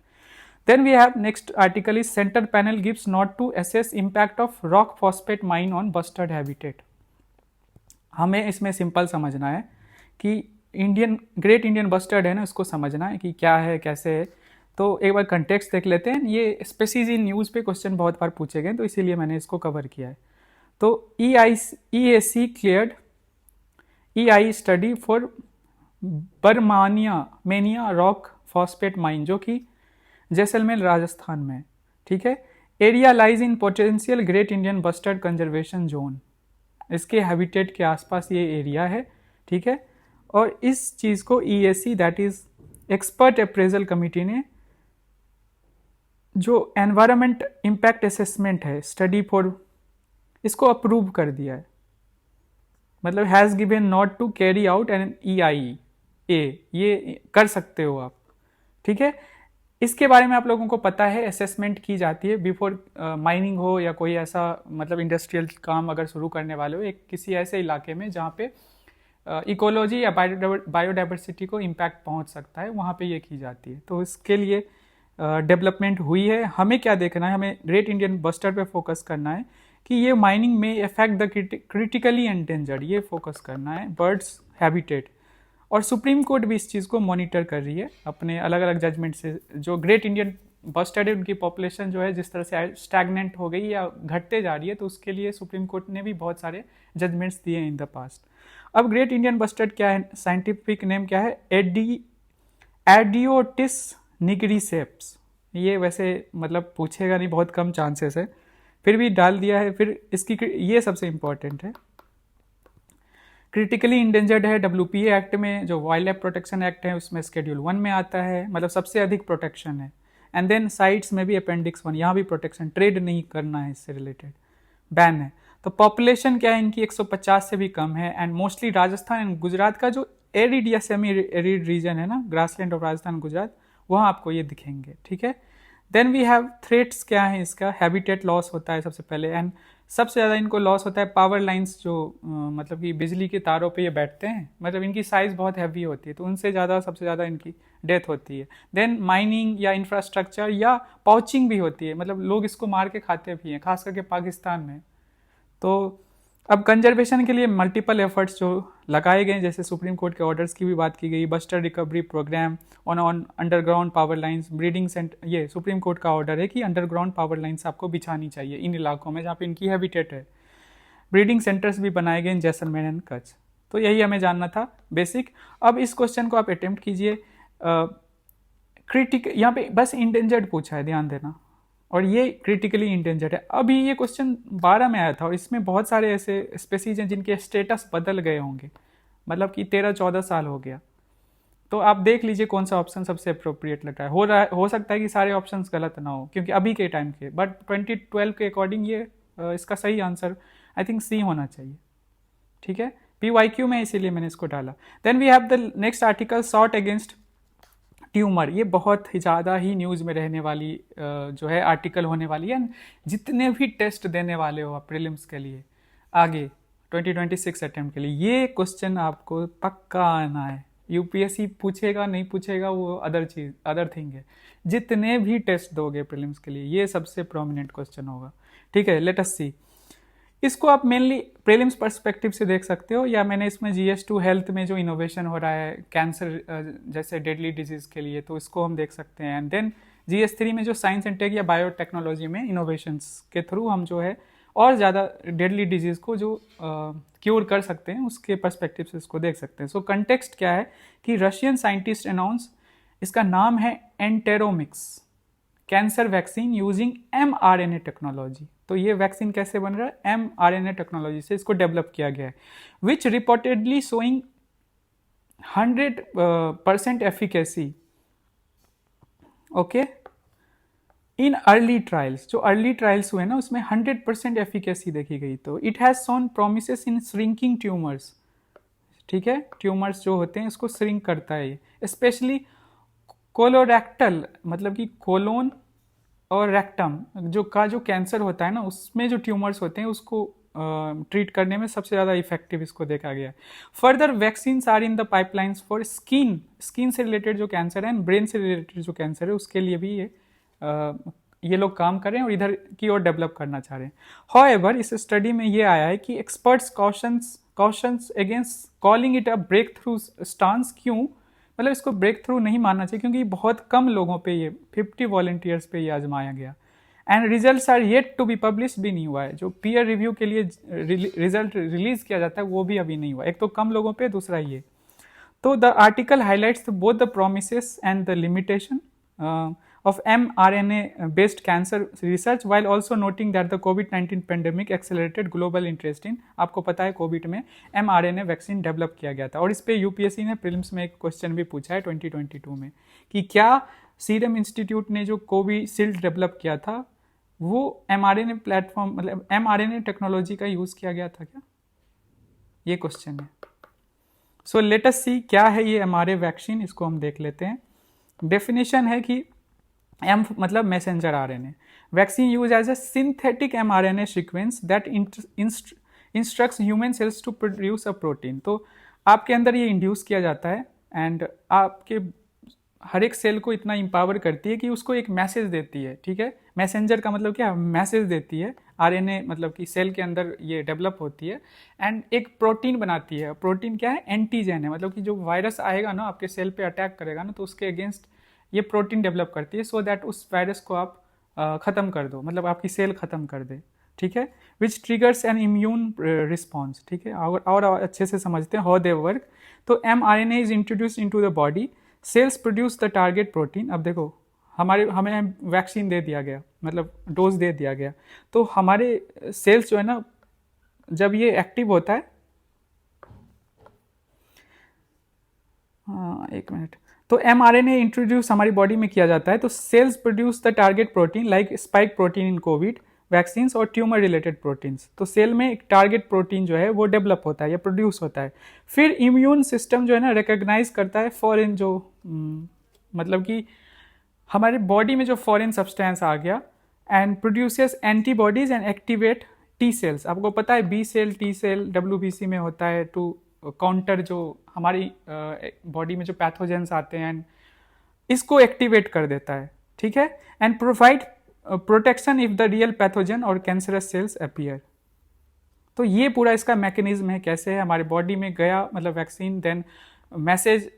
Then we have next article is center panel gives not to assess impact of rock phosphate mine on bustard habitat। हमें इसमें सिंपल समझना है कि ग्रेट इंडियन बस्टर्ड है ना, उसको समझना है कि क्या है कैसे है। तो एक बार कंटेक्स्ट देख लेते हैं, ये स्पेसिज इन न्यूज़ पे क्वेश्चन बहुत बार पूछे गए, तो इसीलिए मैंने इसको कवर किया है। तो EAC cleared EI study for Birmania rock phosphate mine, जो कि जैसलमेर राजस्थान में। ठीक है, area lies in potential great Indian bustard conservation zone, इसके हैबिटेट के आसपास ये एरिया है। ठीक है, और इस चीज़ को EAC that is expert appraisal committee ने जो एनवायरमेंट इम्पैक्ट असेसमेंट है स्टडी फॉर, इसको अप्रूव कर दिया है, मतलब has given nod to carry out an EIA, ये कर सकते हो आप। ठीक है, इसके बारे में आप लोगों को पता है, असेसमेंट की जाती है बिफोर माइनिंग हो या कोई ऐसा मतलब इंडस्ट्रियल काम अगर शुरू करने वाले हो एक किसी ऐसे इलाके में जहाँ पे इकोलॉजी या बायोडाइवर्सिटी को इम्पैक्ट पहुँच सकता है, वहाँ पे ये की जाती है। तो इसके लिए डेवलपमेंट हुई है। हमें क्या देखना है, हमें ग्रेट इंडियन बस्टर्ड पे फोकस करना है कि ये माइनिंग में इफेक्ट द क्रिटिकली एंडेंजर्ड, ये फोकस करना है, बर्ड्स हैबिटेट। और सुप्रीम कोर्ट भी इस चीज़ को मॉनिटर कर रही है अपने अलग अलग जजमेंट से। जो ग्रेट इंडियन बस्टर्ड है उनकी पॉपुलेशन जो है जिस तरह से स्टैगनेंट हो गई या घटते जा रही है, तो उसके लिए सुप्रीम कोर्ट ने भी बहुत सारे जजमेंट्स दिए इन द पास्ट। अब ग्रेट इंडियन बस्टर्ड क्या है, साइंटिफिक नेम क्या है, एडियोटिस निग्रिसेप्स। ये वैसे मतलब पूछेगा नहीं, बहुत कम चांसेस है, फिर भी डाल दिया है। फिर इसकी ये सबसे इंपॉर्टेंट है, क्रिटिकली इंडेंजर्ड है। WPA एक्ट में जो वाइल्ड लाइफ प्रोटेक्शन एक्ट है उसमें शेड्यूल 1 में आता है, मतलब सबसे अधिक प्रोटेक्शन है। एंड देन साइट्स में भी अपेंडिक्स 1, यहाँ भी प्रोटेक्शन, ट्रेड नहीं करना है, इससे रिलेटेड बैन है। तो पॉपुलेशन क्या है इनकी, 150 से भी कम है। And mostly Rajasthan and Gujarat का जो एरिड या सेमी एरिड रीजन है ना, ग्रासलैंड ऑफ राजस्थान गुजरात, वहाँ आपको ये दिखेंगे। ठीक है, देन वी हैव थ्रेट्स, क्या है इसका, हैबिटेट लॉस होता है सबसे पहले। एंड सबसे ज़्यादा इनको लॉस होता है पावर लाइंस, जो मतलब कि बिजली के तारों पे ये बैठते हैं, मतलब इनकी साइज़ बहुत हैवी होती है, तो उनसे ज़्यादा सबसे ज़्यादा इनकी डेथ होती है। देन माइनिंग या इंफ्रास्ट्रक्चर या पाउचिंग भी होती है, मतलब लोग इसको मार के खाते भी हैं, खास करके पाकिस्तान में। तो अब कंजर्वेशन के लिए मल्टीपल एफर्ट्स जो लगाए गए, जैसे सुप्रीम कोर्ट के ऑर्डर्स की भी बात की गई, bustard recovery programme on underground power lines, breeding centre, ये सुप्रीम कोर्ट का ऑर्डर है कि अंडरग्राउंड पावर लाइंस आपको बिछानी चाहिए इन इलाकों में जहाँ पे इनकी हैबिटेट है। ब्रीडिंग सेंटर्स भी बनाए गए इन जैसलमेर एंड कच्छ। तो यही हमें जानना था बेसिक। अब इस क्वेश्चन को आप अटेम्प्ट कीजिए। यहाँ पे बस इंडेंजर्ड पूछा है, ध्यान देना, और ये क्रिटिकली इंडेंजर्ड है। अभी ये क्वेश्चन 12 में आया था और इसमें बहुत सारे ऐसे स्पेसीज हैं जिनके स्टेटस बदल गए होंगे, मतलब कि 13-14 साल हो गया। तो आप देख लीजिए कौन सा ऑप्शन सबसे अप्रोप्रिएट लग रहा है। हो सकता है कि सारे ऑप्शंस गलत ना हो क्योंकि अभी के टाइम के, बट 2012 के अकॉर्डिंग ये इसका सही आंसर आई थिंक सी होना चाहिए, ठीक है। PYQ में इसीलिए मैंने इसको डाला। Then we have the next article, shot against tumour. ये बहुत ही ज़्यादा ही न्यूज़ में रहने वाली जो है आर्टिकल होने वाली है। जितने भी टेस्ट देने वाले हो आप प्रीलिम्स के लिए आगे 2026 अटेम्प्ट के लिए, ये क्वेश्चन आपको पक्का आना है। यूपीएससी पूछेगा नहीं पूछेगा वो अदर थिंग है। जितने भी टेस्ट दोगे प्रीलिम्स के लिए ये सबसे प्रोमिनेंट क्वेश्चन होगा, ठीक है। लेट अस सी। इसको आप मेनली प्रीलिम्स पर्सपेक्टिव से देख सकते हो, या मैंने इसमें GS2 हेल्थ में जो इनोवेशन हो रहा है कैंसर जैसे डेडली डिजीज के लिए, तो इसको हम देख सकते हैं। एंड देन GS3 में जो साइंस एंड टेक या बायोटेक्नोलॉजी में इनोवेशंस के थ्रू हम जो है और ज़्यादा डेडली डिजीज को जो क्योर कर सकते हैं उसके पर्सपेक्टिव से इसको देख सकते हैं। सो कंटेक्स्ट क्या है कि रशियन साइंटिस्ट अनाउंस, इसका नाम है Enteromix, cancer vaccine using mRNA technology. तो ये वैक्सीन कैसे बन रहा है? mRNA टेक्नोलॉजी से इसको डेवलप किया गया है, which reportedly showing 100% efficacy, okay, in early trials. जो अर्ली ट्रायल्स हुए ना उसमें 100% एफिकेसी देखी गई। तो it has shown promises in shrinking tumours, ठीक है। ट्यूमर्स जो होते हैं इसको श्रिंक करता है ये, स्पेशली कोलोरेक्टल, मतलब कि कोलोन और रेक्टम जो कैंसर होता है ना उसमें जो ट्यूमर्स होते हैं उसको ट्रीट करने में सबसे ज़्यादा इफेक्टिव इसको देखा गया है। Further vaccines are in the pipelines for skin से रिलेटेड जो कैंसर है, ब्रेन से रिलेटेड जो कैंसर है उसके लिए भी ये लोग काम कर रहे हैं और इधर की ओर डेवलप करना चाह रहे हैं। हाउएवर इस स्टडी में ये आया है कि experts cautions against calling it a breakthrough stance. क्यों? मतलब इसको ब्रेक थ्रू नहीं मानना चाहिए क्योंकि बहुत कम लोगों पे ये 50 वॉलंटियर्स पे ये आजमाया गया and results are yet to be publish, भी नहीं हुआ है। जो पीयर रिव्यू के लिए रिजल्ट रिलीज किया जाता है वो भी अभी नहीं हुआ। एक तो कम लोगों पे, दूसरा ये। तो the article highlights both the promises and the limitation of mRNA based cancer research while also noting that the COVID-19 pandemic accelerated global interest in, आपको पता है कोविड में mRNA वैक्सीन डेवलप किया गया था और इस पे यूपीएससी ने प्रीलिम्स में एक क्वेश्चन भी पूछा है 2022 में कि क्या सीरम इंस्टीट्यूट ने जो कोविशील्ड डेवलप किया था वो mRNA प्लेटफॉर्म, मतलब mRNA टेक्नोलॉजी का यूज किया गया था क्या? ये क्वेश्चन है। सो लेट अस सी क्या है ये mRNA वैक्सीन, इसको हम देख लेते हैं। डेफिनेशन है कि M मतलब messenger RNA vaccine use as a synthetic mRNA sequence that instructs human cells to produce a protein. तो आपके अंदर ये इंड्यूस किया जाता है एंड आपके हर एक सेल को इतना इंपावर करती है कि उसको एक मैसेज देती है, ठीक है। मैसेंजर का मतलब क्या? मैसेज देती है। RNA मतलब कि सेल के अंदर ये डेवलप होती है एंड एक प्रोटीन बनाती है। प्रोटीन क्या है? एंटीजन है, मतलब कि जो वायरस आएगा ना आपके सेल पे अटैक करेगा ना तो उसके अगेंस्ट ये प्रोटीन डेवलप करती है सो दैट उस वायरस को आप ख़त्म कर दो, मतलब आपकी सेल ख़त्म कर दे, ठीक है। विच ट्रिगर्स एन इम्यून रिस्पॉन्स, ठीक है। और अच्छे से समझते हैं हाउ दे वर्क। तो mRNA is introduce into the body, sales produce the target protein. अब देखो हमें वैक्सीन दे दिया गया, मतलब डोज दे दिया गया, तो हमारे सेल्स जो है ना जब ये एक्टिव होता है, हाँ एक मिनट, तो mRNA इंट्रोड्यूस हमारी बॉडी में किया जाता है तो sales produce the target protein like spike protein in Covid vaccines और ट्यूमर रिलेटेड प्रोटीन्स। तो सेल में एक टारगेट प्रोटीन जो है वो डेवलप होता है या प्रोड्यूस होता है। फिर इम्यून सिस्टम जो है ना रिकॉग्नाइज करता है फॉरेन जो मतलब कि हमारे बॉडी में जो फॉरेन सब्सटेंस आ गया and produces antibodies and activate T cells. आपको पता है B cell T cell WBC में होता है टू काउंटर जो हमारी बॉडी में जो पैथोजेंस आते हैं, इसको एक्टिवेट कर देता है, ठीक है। And provide protection if the real pathogen और कैंसरस सेल्स अपीयर। तो ये पूरा इसका मैकेनिज्म है, कैसे है हमारे बॉडी में गया मतलब वैक्सीन, देन मैसेज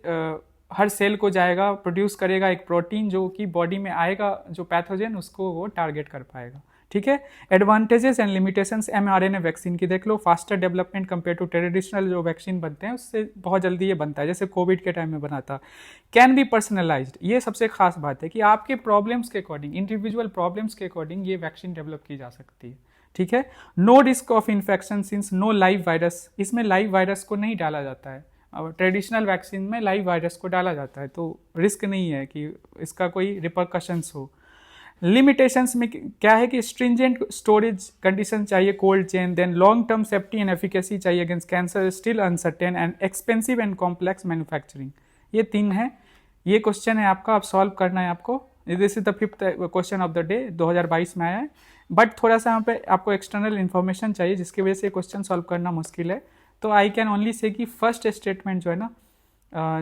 हर सेल को जाएगा, प्रोड्यूस करेगा एक प्रोटीन जो कि बॉडी में आएगा, जो पैथोजन उसको वो टारगेट कर पाएगा, ठीक है। Advantages and limitations mRNA vaccine की देख लो। Faster development compare to traditional जो वैक्सीन बनते हैं उससे बहुत जल्दी ये बनता है, जैसे कोविड के टाइम में बना था। कैन बी पर्सनलाइज्ड, ये सबसे खास बात है कि आपके प्रॉब्लम्स के अकॉर्डिंग, इंडिविजुअल प्रॉब्लम्स के अकॉर्डिंग ये वैक्सीन डेवलप की जा सकती है, ठीक है। No risk of infection since no live virus, इसमें लाइव वायरस को नहीं डाला जाता है। अब ट्रेडिशनल वैक्सीन में लाइव वायरस को डाला जाता है तो रिस्क नहीं है कि इसका कोई रिपरकशंस हो। लिमिटेशंस में क्या है कि स्ट्रिंजेंट स्टोरेज कंडीशन चाहिए, cold chain, then long term safety and efficacy चाहिए against cancer, still uncertain, and expensive and complex manufacturing. ये 3 है। ये क्वेश्चन है आपका, आप सॉल्व करना है आपको। This is the 5th question of the day, 2022 में आया है। बट थोड़ा सा यहाँ पे आपको एक्सटर्नल इन्फॉर्मेशन चाहिए जिसकी वजह से क्वेश्चन सॉल्व करना मुश्किल है। तो आई कैन ओनली से कि फर्स्ट स्टेटमेंट जो है ना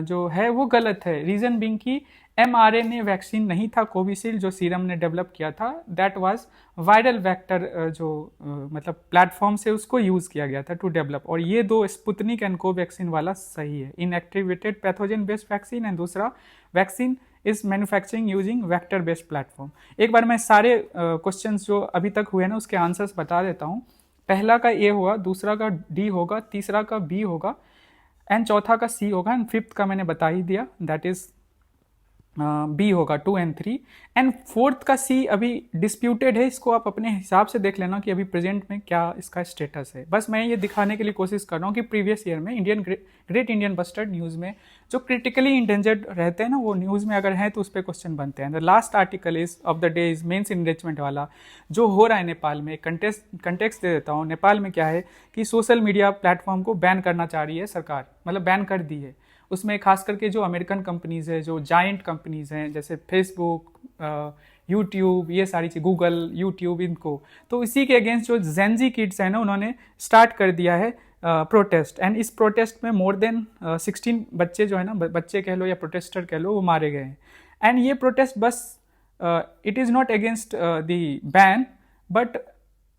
जो है वो गलत है। रीजन बिंग की mRNA वैक्सीन नहीं था कोविशील्ड जो सीरम ने डेवलप किया था, दैट वाज वायरल वेक्टर जो मतलब प्लेटफॉर्म से उसको यूज किया गया था टू डेवलप। और ये 2 स्पुतनिक एंड कोवैक्सीन वाला सही है, inactivated pathogen based vaccine, and दूसरा vaccine is manufacturing using vector based platform. एक बार मैं सारे क्वेश्चंस जो अभी तक हुए ना उसके आंसर्स बता देता हूँ। पहला का ए होगा, दूसरा का डी होगा, तीसरा का बी होगा, एंड चौथा का सी होगा, एंड 5th का मैंने बता ही दिया, दैट इज बी होगा 2 एंड 3, एंड 4th का सी अभी डिस्प्यूटेड है। इसको आप अपने हिसाब से देख लेना कि अभी प्रेजेंट में क्या इसका स्टेटस है। बस मैं ये दिखाने के लिए कोशिश कर रहा हूँ कि प्रीवियस ईयर में Indian great Indian bustard news में जो क्रिटिकली इंडेंजर्ड रहते हैं ना, वो न्यूज़ में अगर हैं तो उस पर क्वेश्चन बनते हैं। The last article is of the day is mains enrichment वाला जो हो रहा है नेपाल में। कंटेक्स्ट दे देता हूँ। नेपाल में क्या है कि सोशल मीडिया प्लेटफॉर्म को बैन करना चाह रही है सरकार, मतलब बैन कर दी है। उसमें खास करके जो अमेरिकन कंपनीज़ है, जो जायंट कंपनीज़ हैं जैसे फेसबुक, यूट्यूब, ये सारी चीज़, गूगल, यूट्यूब, इनको तो इसी के अगेंस्ट जो जेनजी किड्स हैं ना उन्होंने स्टार्ट कर दिया है प्रोटेस्ट। एंड इस प्रोटेस्ट में मोर देन 16 बच्चे जो है ना, बच्चे कह लो या प्रोटेस्टर कह लो, वो मारे गए हैं। एंड ये प्रोटेस्ट बस it is not against the ban, but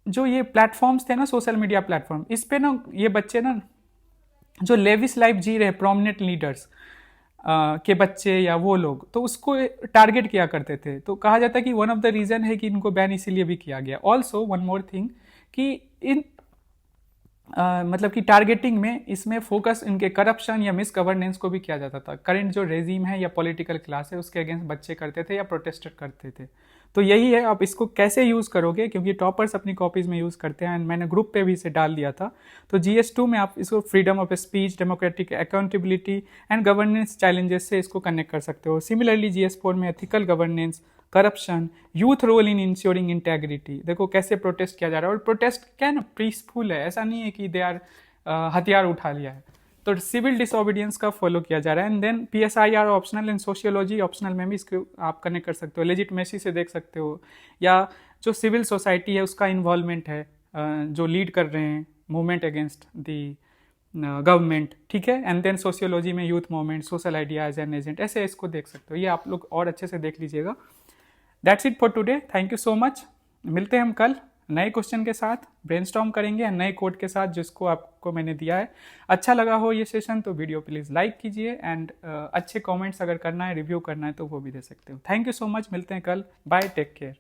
जो ये प्लेटफॉर्म्स थे ना, सोशल मीडिया प्लेटफॉर्म, इस पे ना ये बच्चे ना जो लेविस लाइफ जी रहे प्रोमिनेंट लीडर्स के बच्चे या वो लोग, तो उसको टारगेट किया करते थे। तो कहा जाता है कि वन ऑफ द रीज़न है कि इनको बैन इसीलिए भी किया गया। ऑल्सो वन मोर थिंग कि इन मतलब कि टारगेटिंग में इसमें फोकस इनके करप्शन या मिस गवर्नेंस को भी किया जाता था। करंट जो रेजीम है या पॉलिटिकल क्लास है उसके अगेंस्ट बच्चे करते थे या प्रोटेस्ट करते थे। तो यही है, आप इसको कैसे यूज़ करोगे, क्योंकि टॉपर्स अपनी कॉपीज़ में यूज़ करते हैं, एंड मैंने ग्रुप पे भी इसे डाल दिया था। तो GS2 में आप इसको freedom of speech, democratic accountability and governance challenges से इसको कनेक्ट कर सकते हो। सिमिलरली GS4 में ethical governance, corruption, youth role in ensuring integrity, देखो कैसे प्रोटेस्ट किया जा रहा है। और प्रोटेस्ट क्या है ना, पीसफुल है, ऐसा नहीं है कि दे आर हथियार उठा लिया है। तो सिविल डिसोबीडियंस का फॉलो किया जा रहा है। And then PSIR optional, and sociology optional में भी इसको आप कनेक्ट कर सकते हो। लेजिटमेसी से देख सकते हो, या जो सिविल सोसाइटी है उसका इन्वॉल्वमेंट है, जो लीड कर रहे हैं मूवमेंट अगेंस्ट दी गवर्नमेंट, ठीक है। एंड देन सोशियोलॉजी में youth movement, social ideas and agent, ऐसे इसको देख सकते हो। ये आप लोग और अच्छे से देख लीजिएगा। That's it for today, thank you so much. मिलते हैं हम कल नए क्वेश्चन के साथ, ब्रेनस्टॉर्म करेंगे नए कोड के साथ जिसको आपको मैंने दिया है। अच्छा लगा हो ये सेशन तो वीडियो प्लीज़ लाइक कीजिए, एंड अच्छे कमेंट्स अगर करना है, रिव्यू करना है तो वो भी दे सकते हो। थैंक यू सो मच, मिलते हैं कल, बाय, टेक केयर।